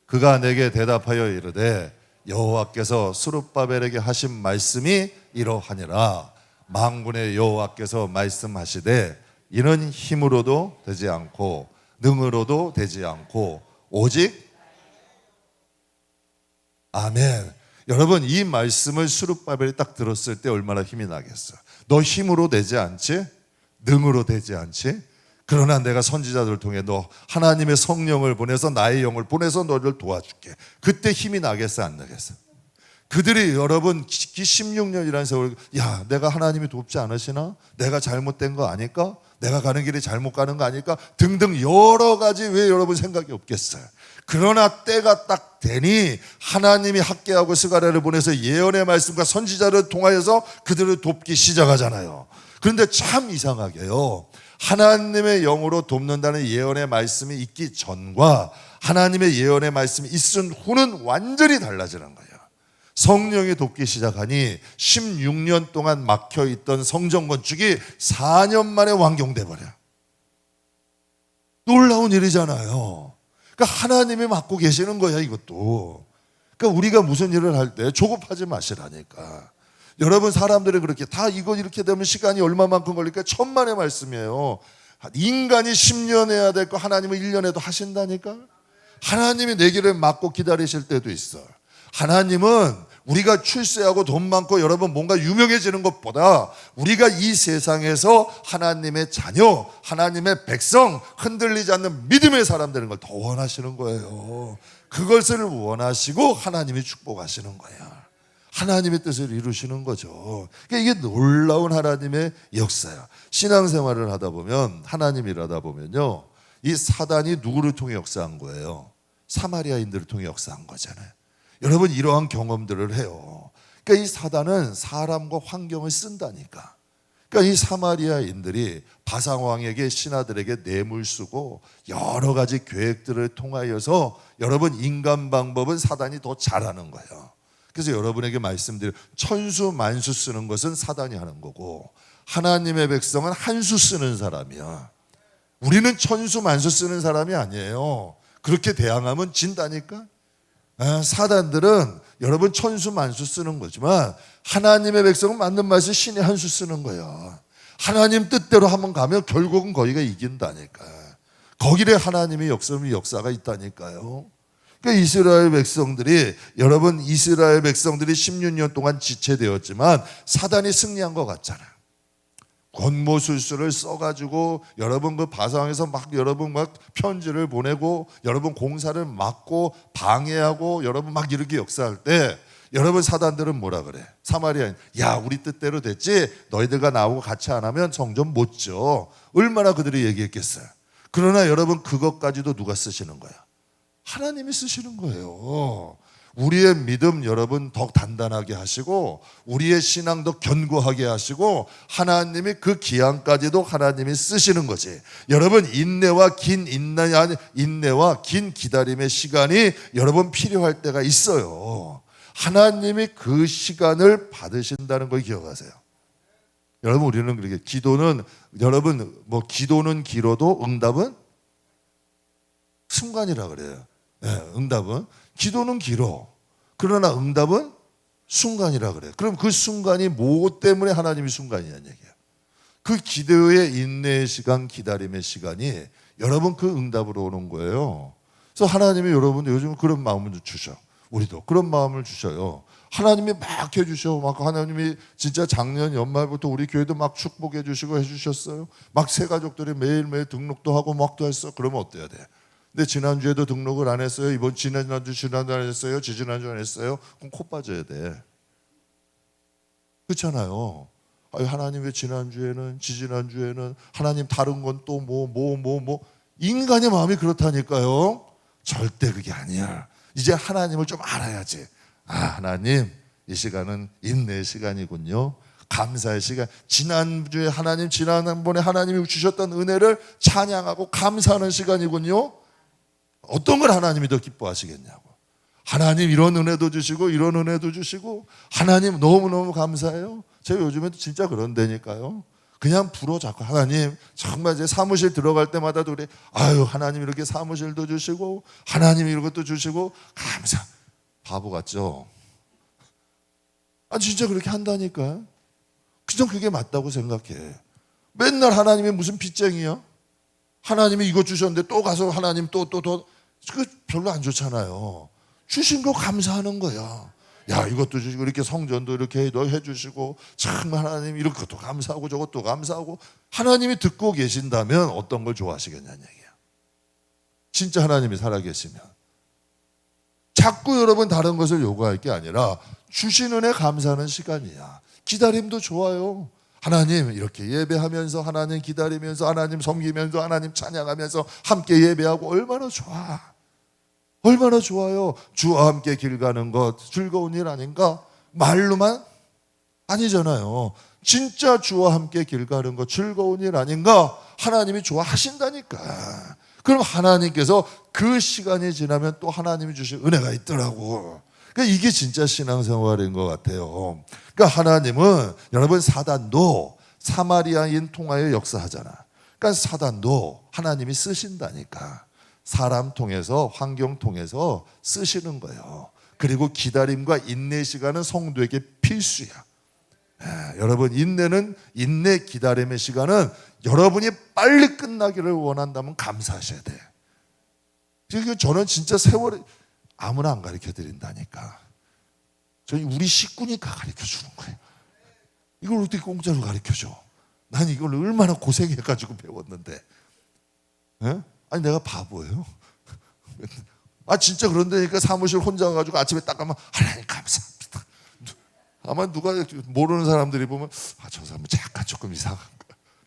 그가 내게 대답하여 이르되 여호와께서 스룹바벨에게 하신 말씀이 이러하니라. 만군의 여호와께서 말씀하시되 이는 힘으로도 되지 않고 능으로도 되지 않고 오직, 아멘. 여러분 이 말씀을 스룹바벨이 딱 들었을 때 얼마나 힘이 나겠어요. 너 힘으로 되지 않지? 능으로 되지 않지? 그러나 내가 선지자들을 통해 너 하나님의 성령을 보내서 나의 영을 보내서 너를 도와줄게. 그때 힘이 나겠어 안 나겠어? 그들이 여러분 16년이라는 세월, 야 내가 하나님이 돕지 않으시나? 내가 잘못된 거 아닐까? 내가 가는 길이 잘못 가는 거 아닐까? 등등 여러 가지 왜 여러분 생각이 없겠어요. 그러나 때가 딱 되니 하나님이 학개하고 스가랴를 보내서 예언의 말씀과 선지자를 통하여서 그들을 돕기 시작하잖아요. 그런데 참 이상하게요, 하나님의 영으로 돕는다는 예언의 말씀이 있기 전과 하나님의 예언의 말씀이 있은 후는 완전히 달라지는 거예요. 성령이 돕기 시작하니 16년 동안 막혀있던 성전 건축이 4년 만에 완공돼 버려요. 놀라운 일이잖아요. 그러니까 하나님이 맡고 계시는 거야 이것도. 그러니까 우리가 무슨 일을 할 때 조급하지 마시라니까. 여러분 사람들이 그렇게 다 이거 이렇게 되면 시간이 얼마만큼 걸릴까? 천만의 말씀이에요. 인간이 10년 해야 될 거 하나님은 1년에도 하신다니까. 하나님이 내 길을 막고 기다리실 때도 있어. 하나님은 우리가 출세하고 돈 많고 여러분 뭔가 유명해지는 것보다 우리가 이 세상에서 하나님의 자녀, 하나님의 백성, 흔들리지 않는 믿음의 사람 되는 걸 더 원하시는 거예요. 그것을 원하시고 하나님이 축복하시는 거예요. 하나님의 뜻을 이루시는 거죠. 그러니까 이게 놀라운 하나님의 역사야. 신앙생활을 하다 보면, 하나님 일하다 보면요, 이 사단이 누구를 통해 역사한 거예요? 사마리아인들을 통해 역사한 거잖아요. 여러분 이러한 경험들을 해요. 그러니까 이 사단은 사람과 환경을 쓴다니까. 그러니까 이 사마리아인들이 바상왕에게, 신하들에게 뇌물 쓰고 여러 가지 계획들을 통하여서 여러분 인간 방법은 사단이 더 잘하는 거예요. 그래서 여러분에게 말씀드려, 천수 만수 쓰는 것은 사단이 하는 거고 하나님의 백성은 한 수 쓰는 사람이야. 우리는 천수 만수 쓰는 사람이 아니에요. 그렇게 대항하면 진다니까. 사단들은 여러분 천수 만수 쓰는 거지만 하나님의 백성은 맞는 말씀 신이 한 수 쓰는 거야. 하나님 뜻대로 한번 가면 결국은 거기가 이긴다니까. 거기에 하나님의 역사가 있다니까요. 그러니까 이스라엘 백성들이, 여러분 이스라엘 백성들이 16년 동안 지체되었지만 사단이 승리한 것 같잖아요. 권모술수를 써가지고 여러분 그 바상에서 막 여러분 막 편지를 보내고 여러분 공사를 막고 방해하고 여러분 막 이렇게 역사할 때 여러분 사단들은 뭐라 그래? 사마리아인, 야 우리 뜻대로 됐지? 너희들과 나하고 같이 안 하면 성전 못 져. 얼마나 그들이 얘기했겠어요. 그러나 여러분 그것까지도 누가 쓰시는 거야? 하나님이 쓰시는 거예요. 우리의 믿음 여러분 더 단단하게 하시고 우리의 신앙 더 견고하게 하시고 하나님이 그 기한까지도 하나님이 쓰시는 거지. 여러분 인내와 긴 기다림의 시간이 여러분 필요할 때가 있어요. 하나님이 그 시간을 받으신다는 걸 기억하세요. 여러분 우리는 그렇게 기도는, 여러분 뭐 기도는 길어도 응답은 순간이라 그래요. 응답은, 기도는 길어. 그러나 응답은 순간이라 그래. 그럼 그 순간이 뭐 때문에 하나님이 순간이냐는 얘기야. 그 기도의 인내의 시간, 기다림의 시간이 여러분 그 응답으로 오는 거예요. 그래서 하나님이 여러분 요즘 그런 마음을 주셔. 우리도 그런 마음을 주셔요. 하나님이 막 해주셔. 막 하나님이 진짜 작년 연말부터 우리 교회도 막 축복해 주시고 해주셨어요. 막 새 가족들이 매일매일 등록도 하고 막도 했어. 그러면 어때야 돼? 근데 지난주에도 등록을 안 했어요. 지난주 안 했어요. 지지난주 안 했어요. 그럼 코 빠져야 돼. 그렇잖아요. 하나님 왜 지난주에는, 지지난주에는, 하나님 다른 건 또 뭐. 인간의 마음이 그렇다니까요. 절대 그게 아니야. 이제 하나님을 좀 알아야지. 하나님 이 시간은 인내의 시간이군요. 감사의 시간. 지난번에 하나님이 주셨던 은혜를 찬양하고 감사하는 시간이군요. 어떤 걸 하나님이 더 기뻐하시겠냐고. 하나님 이런 은혜도 주시고 이런 은혜도 주시고 하나님 너무너무 감사해요. 제가 요즘에도 진짜 그런다니까요. 그냥 부러잡고 하나님 정말 제 사무실 들어갈 때마다도 그래. 하나님 이렇게 사무실도 주시고 하나님 이것도 주시고 감사. 바보 같죠? 진짜 그렇게 한다니까. 그냥 그게 맞다고 생각해. 맨날 하나님이 무슨 빚쟁이야? 하나님이 이거 주셨는데 또 가서 하나님 또 그거 별로 안 좋잖아요. 주신 거 감사하는 거야. 야, 이것도 주시고 이렇게 성전도 이렇게 해주시고 참 하나님 이것도 감사하고 저것도 감사하고. 하나님이 듣고 계신다면 어떤 걸 좋아하시겠냐는 얘기야. 진짜 하나님이 살아계시면. 자꾸 여러분 다른 것을 요구할 게 아니라 주신 은혜 감사하는 시간이야. 기다림도 좋아요. 하나님 이렇게 예배하면서, 하나님 기다리면서, 하나님 섬기면서, 하나님 찬양하면서 함께 예배하고 얼마나 좋아. 얼마나 좋아요. 주와 함께 길 가는 것 즐거운 일 아닌가? 말로만? 아니잖아요. 진짜 주와 함께 길 가는 것 즐거운 일 아닌가? 하나님이 좋아하신다니까. 그럼 하나님께서 그 시간이 지나면 또 하나님이 주신 은혜가 있더라고. 그러니까 이게 진짜 신앙생활인 것 같아요. 그러니까 하나님은, 여러분, 사단도 사마리아인 통하여 역사하잖아. 그러니까 사단도 하나님이 쓰신다니까. 사람 통해서, 환경 통해서 쓰시는 거예요. 그리고 기다림과 인내 시간은 성도에게 필수야. 여러분, 인내 기다림의 시간은 여러분이 빨리 끝나기를 원한다면 감사하셔야 돼. 저는 진짜 세월이 아무나 안 가르쳐 드린다니까. 저희 우리 식구니까 가르쳐 주는 거예요. 이걸 어떻게 공짜로 가르쳐 줘? 난 이걸 얼마나 고생해가지고 배웠는데. 에? 아니 내가 바보예요? 진짜 그런다니까. 사무실 혼자 가지고 아침에 딱 가면 하나님 감사합니다. 아마 누가 모르는 사람들이 보면 저 사람은 약간 조금 이상한가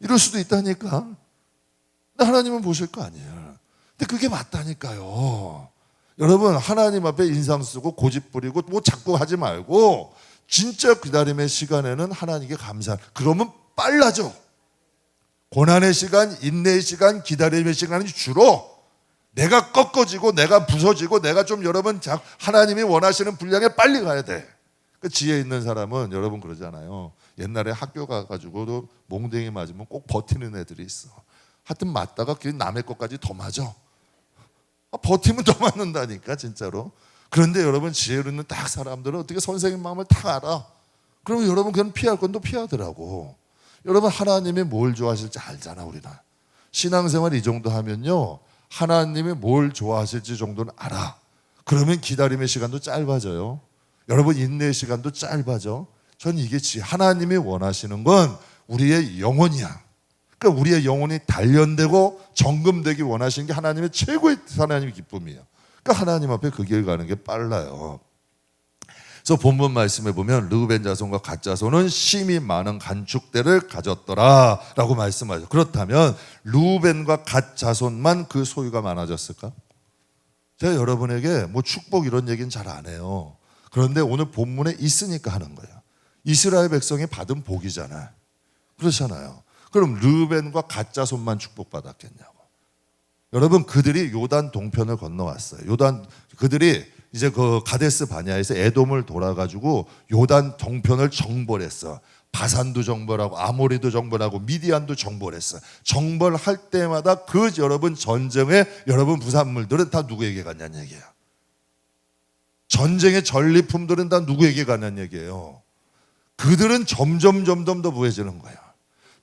이럴 수도 있다니까. 근데 하나님은 보실 거 아니에요. 근데 그게 맞다니까요. 여러분, 하나님 앞에 인상 쓰고 고집 부리고 뭐 자꾸 하지 말고 진짜 기다림의 시간에는 하나님께 감사. 그러면 빨라져. 고난의 시간, 인내의 시간, 기다림의 시간은 주로 내가 꺾어지고 내가 부서지고 내가 좀 여러분 하나님이 원하시는 분량에 빨리 가야 돼. 그 지혜 있는 사람은 여러분 그러잖아요. 옛날에 학교 가가지고도 몽댕이 맞으면 꼭 버티는 애들이 있어. 하여튼 맞다가 그 남의 것까지 더 맞아. 버티면 더 맞는다니까 진짜로. 그런데 여러분 지혜로 있는 딱 사람들은 어떻게 선생님 마음을 딱 알아. 그러면 여러분 그건 피할 건 또 피하더라고. 여러분 하나님이 뭘 좋아하실지 알잖아. 우리는 신앙생활 이 정도 하면요, 하나님이 뭘 좋아하실지 정도는 알아. 그러면 기다림의 시간도 짧아져요. 여러분 인내의 시간도 짧아져. 전 이게 하나님이 원하시는 건 우리의 영혼이야. 그러니까 우리의 영혼이 단련되고 정금되기 원하시는 게 하나님의 최고의 하나님의 기쁨이에요. 그러니까 하나님 앞에 그 길 가는 게 빨라요. 그래서 본문 말씀에 보면 르우벤 자손과 갓 자손은 심히 많은 간축대를 가졌더라 라고 말씀하죠. 그렇다면 르우벤과 갓 자손만 그 소유가 많아졌을까? 제가 여러분에게 뭐 축복 이런 얘기는 잘 안 해요. 그런데 오늘 본문에 있으니까 하는 거예요. 이스라엘 백성이 받은 복이잖아요. 그렇잖아요. 그럼 르우벤과 갓 자손만 축복받았겠냐고. 여러분 그들이 요단 동편을 건너왔어요. 그들이 이제 그 가데스 바냐에서 에돔을 돌아가지고 요단 동편을 정벌했어. 바산도 정벌하고 아모리도 정벌하고 미디안도 정벌했어. 정벌할 때마다 그 여러분 전쟁의 여러분 부산물들은 다 누구에게 갔냐는 얘기예요. 전쟁의 전리품들은 다 누구에게 갔냐는 얘기예요. 그들은 점점 더 부해지는 거예요.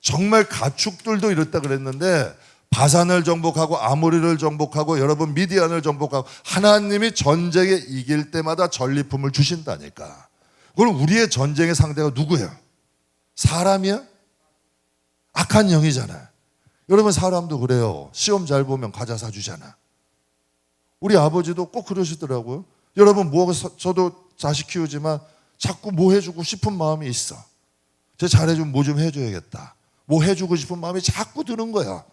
정말 가축들도 이렇다 그랬는데 바산을 정복하고 아모리를 정복하고 여러분 미디안을 정복하고 하나님이 전쟁에 이길 때마다 전리품을 주신다니까. 그럼 우리의 전쟁의 상대가 누구예요? 사람이야? 악한 영이잖아요. 여러분 사람도 그래요. 시험 잘 보면 과자 사주잖아. 우리 아버지도 꼭 그러시더라고요. 여러분 저도 자식 키우지만 자꾸 뭐 해주고 싶은 마음이 있어. 제 잘해주면 뭐 좀 해줘야겠다. 뭐 해주고 싶은 마음이 자꾸 드는 거야.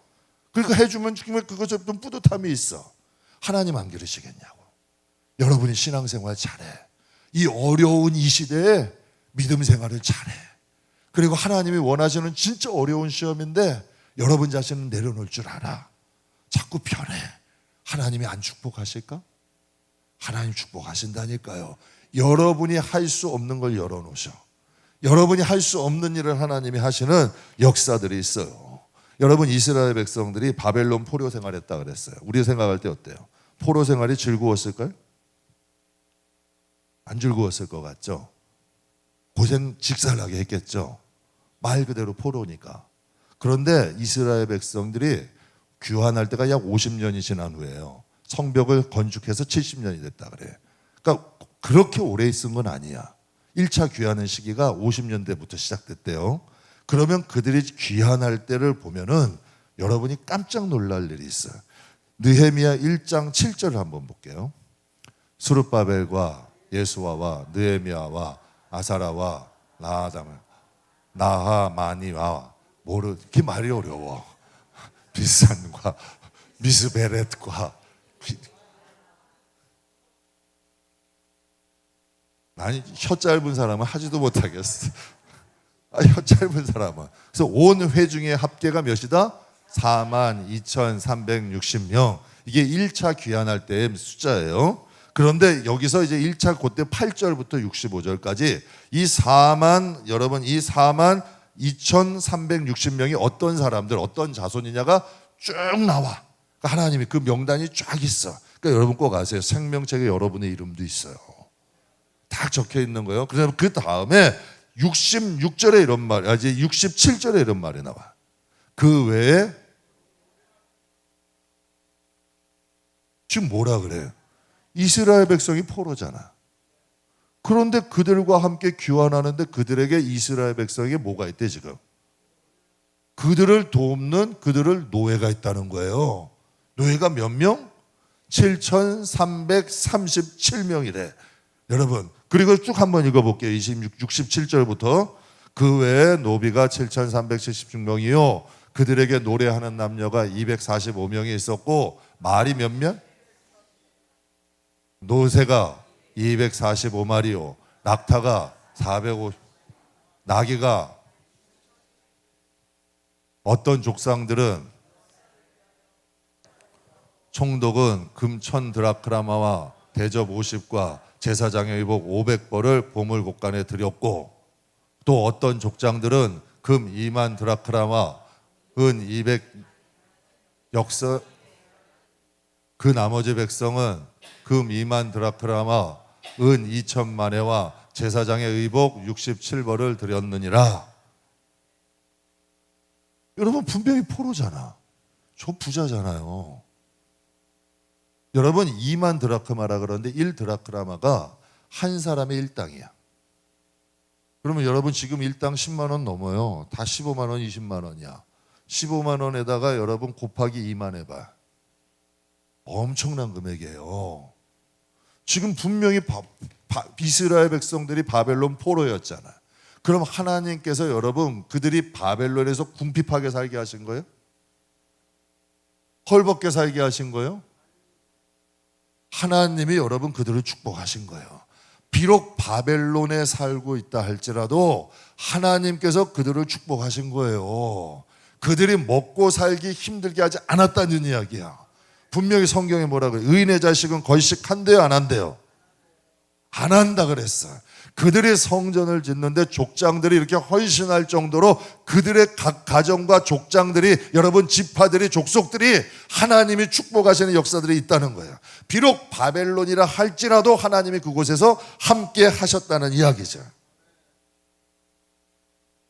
그러니까 해주면 그것에 좀 뿌듯함이 있어. 하나님 안 그러시겠냐고. 여러분이 신앙생활 잘해. 이 어려운 이 시대에 믿음 생활을 잘해. 그리고 하나님이 원하시는 진짜 어려운 시험인데 여러분 자신은 내려놓을 줄 알아. 자꾸 편해. 하나님이 안 축복하실까? 하나님 축복하신다니까요. 여러분이 할 수 없는 걸 열어놓으셔. 여러분이 할 수 없는 일을 하나님이 하시는 역사들이 있어요. 여러분 이스라엘 백성들이 바벨론 포로 생활했다 그랬어요. 우리 생각할 때 어때요? 포로 생활이 즐거웠을까요? 안 즐거웠을 것 같죠? 고생 직살나게 했겠죠? 말 그대로 포로니까. 그런데 이스라엘 백성들이 귀환할 때가 약 50년이 지난 후에요. 성벽을 건축해서 70년이 됐다 그래요. 그러니까 그렇게 오래 있은 건 아니야. 1차 귀환의 시기가 50년대부터 시작됐대요. 그러면 그들이 귀환할 때를 보면은 여러분이 깜짝 놀랄 일이 있어요. 느헤미야 1장 7절을 한번 볼게요. 스룹바벨과 예수와와 느헤미야와 아사라와 나하마니와 이렇게 말이 어려워. 비산과 미스베렛과 아니 혀 짧은 사람은 하지도 못하겠어. 혀 짧은 사람은. 그래서 온 회중의 합계가 몇이다? 42,360명. 이게 1차 귀환할 때의 숫자예요. 그런데 여기서 이제 1차 그때 8절부터 65절까지 이 42,360명이 어떤 사람들, 어떤 자손이냐가 쭉 나와. 그러니까 하나님이 그 명단이 쫙 있어. 그러니까 여러분 꼭 아세요. 생명책에 여러분의 이름도 있어요. 딱 적혀 있는 거예요. 그래서 그 다음에 66절에 이런 말, 이제 67절에 이런 말이 나와. 그 외에 지금 뭐라 그래요? 이스라엘 백성이 포로잖아. 그런데 그들과 함께 귀환하는데 그들에게 이스라엘 백성에게 뭐가 있대 지금? 그들을 돕는 그들을 노예가 있다는 거예요. 노예가 몇 명? 7,337명이래. 여러분, 그리고 쭉 한번 읽어볼게요. 67절부터 그 외에 노비가 7,376명이요 그들에게 노래하는 남녀가 245명이 있었고 말이 몇 명? 노새가 245마리요 낙타가 450 나귀가 어떤 족상들은 총독은 금 1000드라크마와 대접 50과 제사장의 의복 500벌을 보물곡간에 드렸고 또 어떤 족장들은 금 2만 드라크마와 은 200 역서 그 나머지 백성은 금 2만 드라크마와 은 2천만회와 제사장의 의복 67벌을 드렸느니라. 여러분 분명히 포로잖아. 저 부자잖아요. 여러분 2만 드라크마라 그러는데 1드라크마가 한 사람의 일당이야. 그러면 여러분 지금 일당 10만 원 넘어요. 다 15만 원, 20만 원이야. 15만 원에다가 여러분 곱하기 2만 해봐. 엄청난 금액이에요. 지금 분명히 이스라엘 백성들이 바벨론 포로였잖아. 그럼 하나님께서 여러분 그들이 바벨론에서 궁핍하게 살게 하신 거예요? 헐벗게 살게 하신 거예요? 하나님이 여러분 그들을 축복하신 거예요. 비록 바벨론에 살고 있다 할지라도 하나님께서 그들을 축복하신 거예요. 그들이 먹고 살기 힘들게 하지 않았다는 이야기야. 분명히 성경에 뭐라 그래요? 의인의 자식은 거식한대요, 안 한대요? 안 한다 그랬어. 그들이 성전을 짓는데 족장들이 이렇게 헌신할 정도로 그들의 각 가정과 족장들이 여러분 지파들이 족속들이 하나님이 축복하시는 역사들이 있다는 거예요. 비록 바벨론이라 할지라도 하나님이 그곳에서 함께 하셨다는 이야기죠.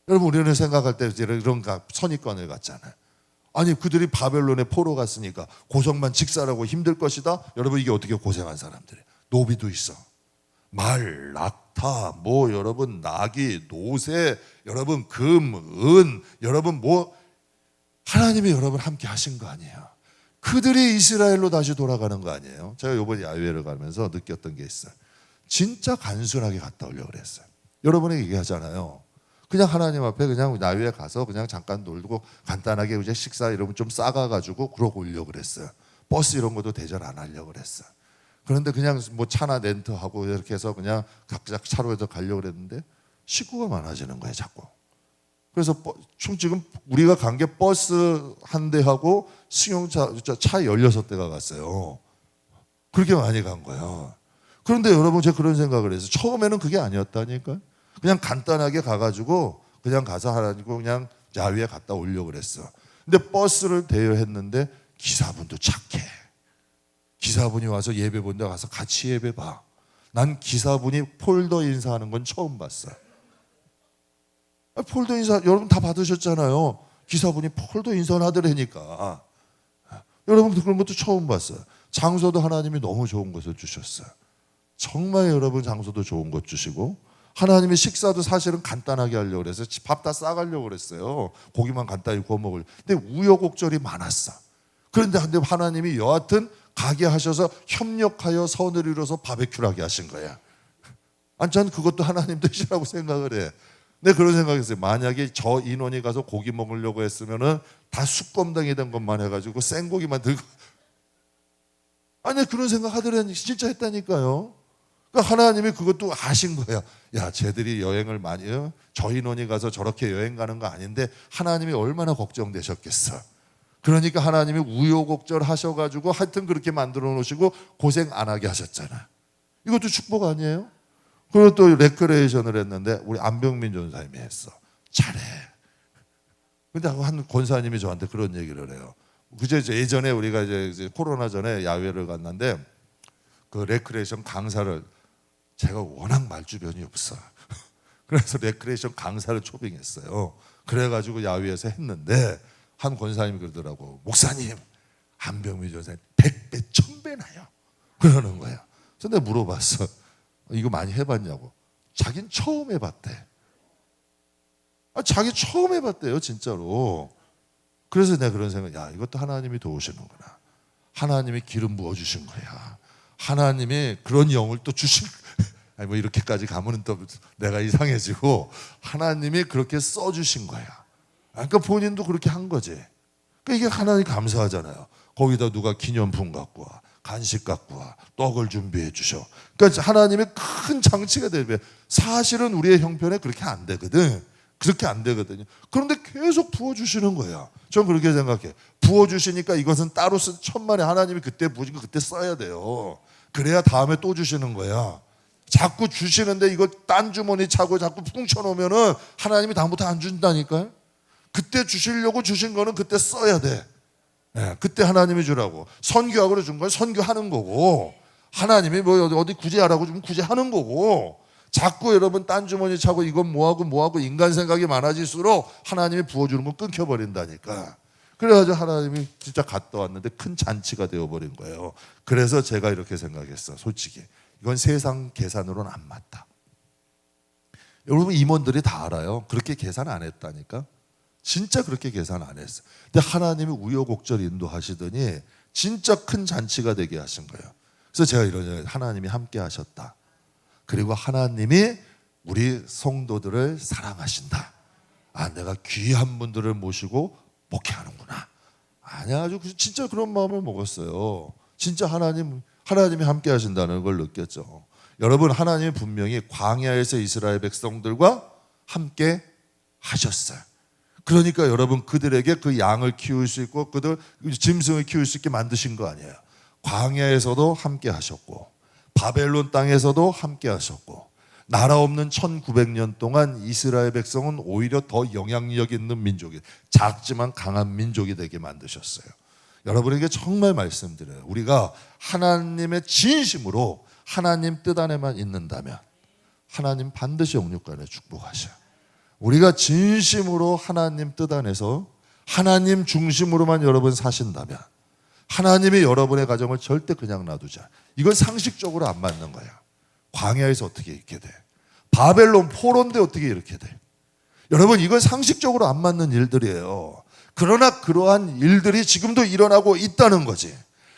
여러분 우리는 생각할 때 이런 선입관을 갖잖아요. 아니 그들이 바벨론에 포로 갔으니까 고성만 직살하고 힘들 것이다. 여러분 이게 어떻게 고생한 사람들이에요. 노비도 있어. 말, 낙타, 여러분 나귀, 노새, 여러분 금, 은, 여러분 하나님이 여러분 함께 하신 거 아니에요. 그들이 이스라엘로 다시 돌아가는 거 아니에요. 제가 이번에 야외를 가면서 느꼈던 게 있어요. 진짜 간순하게 갔다 오려고 그랬어요. 여러분에게 얘기하잖아요. 그냥 하나님 앞에 그냥 야외에 가서 그냥 잠깐 놀고 간단하게 이제 식사 이러면 좀 싸가가지고 그러고 오려고 그랬어요. 버스 이런 것도 대절 안 하려고 그랬어요. 그런데 그냥 차나 렌트하고 이렇게 해서 그냥 각자 차로에서 가려고 그랬는데 식구가 많아지는 거예요, 자꾸. 그래서 지금 우리가 간 게 버스 한 대하고 승용차 차 16대가 갔어요. 그렇게 많이 간 거예요. 그런데 여러분 제가 그런 생각을 해서 처음에는 그게 아니었다니까요. 그냥 간단하게 가가지고 그냥 가서 하라고 그냥 야외에 갔다 오려고 그랬어. 근데 버스를 대여했는데 기사분도 착해. 기사분이 와서 예배 본데 가서 같이 예배 봐. 난 기사분이 폴더 인사하는 건 처음 봤어. 폴더 인사 여러분 다 받으셨잖아요. 기사분이 폴더 인사를 하더라니까. 여러분 그런 것도 처음 봤어요. 장소도 하나님이 너무 좋은 것을 주셨어요. 정말 여러분 장소도 좋은 곳 주시고, 하나님이 식사도 사실은 간단하게 하려고 그래서 밥 다 싸가려고 그랬어요. 고기만 간단히 구워 먹을. 근데 우여곡절이 많았어. 그런데 하나님이 여하튼 가게 하셔서 협력하여 선을 이루어서 바베큐를 하게 하신 거야. 아니, 전 그것도 하나님 뜻이라고 생각을 해. 네, 그런 생각했어요. 만약에 저 인원이 가서 고기 먹으려고 했으면은 다 숙검당이 된 것만 해가지고 생고기만 들고, 아니 그런 생각 하더라니. 진짜 했다니까요. 그러니까 하나님이 그것도 아신 거예요. 야, 쟤들이 여행을 많이 해요. 저 인원이 가서 저렇게 여행 가는 거 아닌데 하나님이 얼마나 걱정되셨겠어. 그러니까 하나님이 우여곡절 하셔가지고 하여튼 그렇게 만들어 놓으시고 고생 안 하게 하셨잖아. 이것도 축복 아니에요? 그리고 또 레크레이션을 했는데 우리 안병민 전사님이 했어. 잘해. 근데 한 권사님이 저한테 그런 얘기를 해요. 그제 예전에 우리가 이제 코로나 전에 야외를 갔는데 그 레크레이션 강사를, 제가 워낙 말주변이 없어. 그래서 레크레이션 강사를 초빙했어요. 그래가지고 야외에서 했는데 한 권사님이 그러더라고. 목사님, 안병민 전사님 100배 1000배 나요. 그러는 거야. 그래서 내가 물어봤어. 이거 많이 해봤냐고. 자긴 처음 해봤대. 자기 처음 해봤대요, 진짜로. 그래서 내가 그런 생각, 야, 이것도 하나님이 도우시는구나. 하나님이 기름 부어주신 거야. 하나님이 그런 영을 또 주신, 아니 뭐 이렇게까지 가면은 또 내가 이상해지고, 하나님이 그렇게 써주신 거야. 그러니까 본인도 그렇게 한 거지. 그러니까 이게 하나님 감사하잖아요. 거기다 누가 기념품 갖고 와, 간식 갖고 와, 떡을 준비해 주셔. 그러니까 하나님의 큰 장치가 되면 사실은 우리의 형편에 그렇게 안 되거든. 그렇게 안 되거든요. 그런데 계속 부어주시는 거야. 전 그렇게 생각해. 부어주시니까 이것은 따로 천만에 하나님이 그때 부으신 거 그때 써야 돼요. 그래야 다음에 또 주시는 거야. 자꾸 주시는데 이거 딴 주머니 차고 자꾸 뭉쳐놓으면은 하나님이 다음부터 안 준다니까요. 그때 주시려고 주신 거는 그때 써야 돼. 네, 그때 하나님이 주라고. 선교하고 준 건 선교하는 거고, 하나님이 뭐 어디 구제하라고 주면 구제하는 거고, 자꾸 여러분 딴 주머니 차고 이건 뭐하고 인간 생각이 많아질수록 하나님이 부어주는 건 끊겨버린다니까. 그래가지고 하나님이 진짜 갔다 왔는데 큰 잔치가 되어버린 거예요. 그래서 제가 이렇게 생각했어. 솔직히 이건 세상 계산으로는 안 맞다. 여러분 임원들이 다 알아요. 그렇게 계산 안 했다니까. 진짜 그렇게 계산 안 했어. 근데 하나님이 우여곡절 인도하시더니 진짜 큰 잔치가 되게 하신 거예요. 그래서 제가 이러냐, 하나님이 함께 하셨다. 그리고 하나님이 우리 성도들을 사랑하신다. 아, 내가 귀한 분들을 모시고 목회하는구나. 아니야, 아주 진짜 그런 마음을 먹었어요. 진짜 하나님이 함께 하신다는 걸 느꼈죠. 여러분, 하나님이 분명히 광야에서 이스라엘 백성들과 함께 하셨어요. 그러니까 여러분 그들에게 그 양을 키울 수 있고 그들 짐승을 키울 수 있게 만드신 거 아니에요. 광야에서도 함께 하셨고 바벨론 땅에서도 함께 하셨고, 나라 없는 1900년 동안 이스라엘 백성은 오히려 더 영향력 있는 민족이, 작지만 강한 민족이 되게 만드셨어요. 여러분에게 정말 말씀드려요. 우리가 하나님의 진심으로 하나님 뜻 안에만 있는다면 하나님 반드시 영육간에 축복하셔요. 우리가 진심으로 하나님 뜻 안에서 하나님 중심으로만 여러분 사신다면 하나님이 여러분의 가정을 절대 그냥 놔두자. 이건 상식적으로 안 맞는 거야. 광야에서 어떻게 이렇게 돼? 바벨론 포로인데 어떻게 이렇게 돼? 여러분, 이건 상식적으로 안 맞는 일들이에요. 그러나 그러한 일들이 지금도 일어나고 있다는 거지.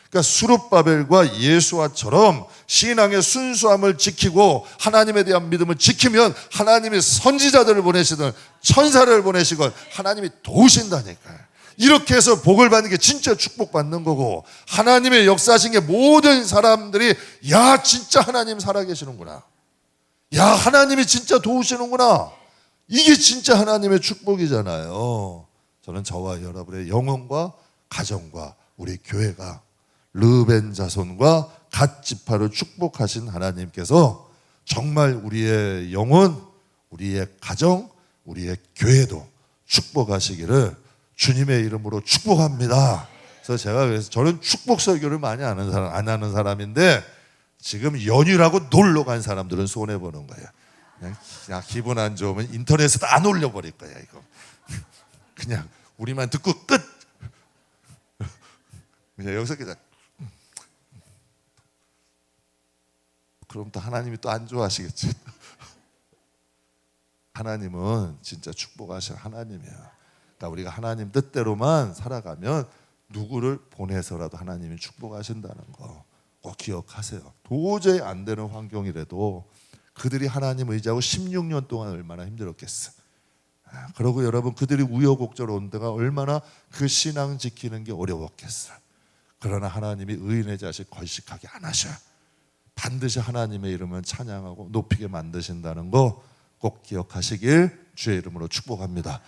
그러니까 수룹바벨과 예수아처럼 신앙의 순수함을 지키고 하나님에 대한 믿음을 지키면 하나님이 선지자들을 보내시든 천사를 보내시건 하나님이 도우신다니까요. 이렇게 해서 복을 받는 게 진짜 축복받는 거고, 하나님의 역사하신 게 모든 사람들이 야, 진짜 하나님 살아계시는구나, 야, 하나님이 진짜 도우시는구나, 이게 진짜 하나님의 축복이잖아요. 저는 저와 여러분의 영혼과 가정과 우리 교회가 르벤 자손과 갓 지파를 축복하신 하나님께서 정말 우리의 영혼, 우리의 가정, 우리의 교회도 축복하시기를 주님의 이름으로 축복합니다. 그래서 저는 축복 설교를 많이 안 하는 사람인데 지금 연휴라고 놀러 간 사람들은 손해 보는 거예요. 그냥 기분 안 좋으면 인터넷에도 안 올려버릴 거야 이거. 그냥 우리만 듣고 끝. 그냥 여기서 그냥 그럼 또 하나님이 또 안 좋아하시겠지. 하나님은 진짜 축복하실 하나님이에요. 그러니까 우리가 하나님 뜻대로만 살아가면 누구를 보내서라도 하나님이 축복하신다는 거 꼭 기억하세요. 도저히 안 되는 환경이라도 그들이 하나님 의지하고 16년 동안 얼마나 힘들었겠어. 그러고 여러분 그들이 우여곡절 온 데가 얼마나 그 신앙 지키는 게 어려웠겠어. 그러나 하나님이 의인의 자식 걸식하게 안 하셔. 반드시 하나님의 이름을 찬양하고 높이게 만드신다는 거 꼭 기억하시길 주의 이름으로 축복합니다.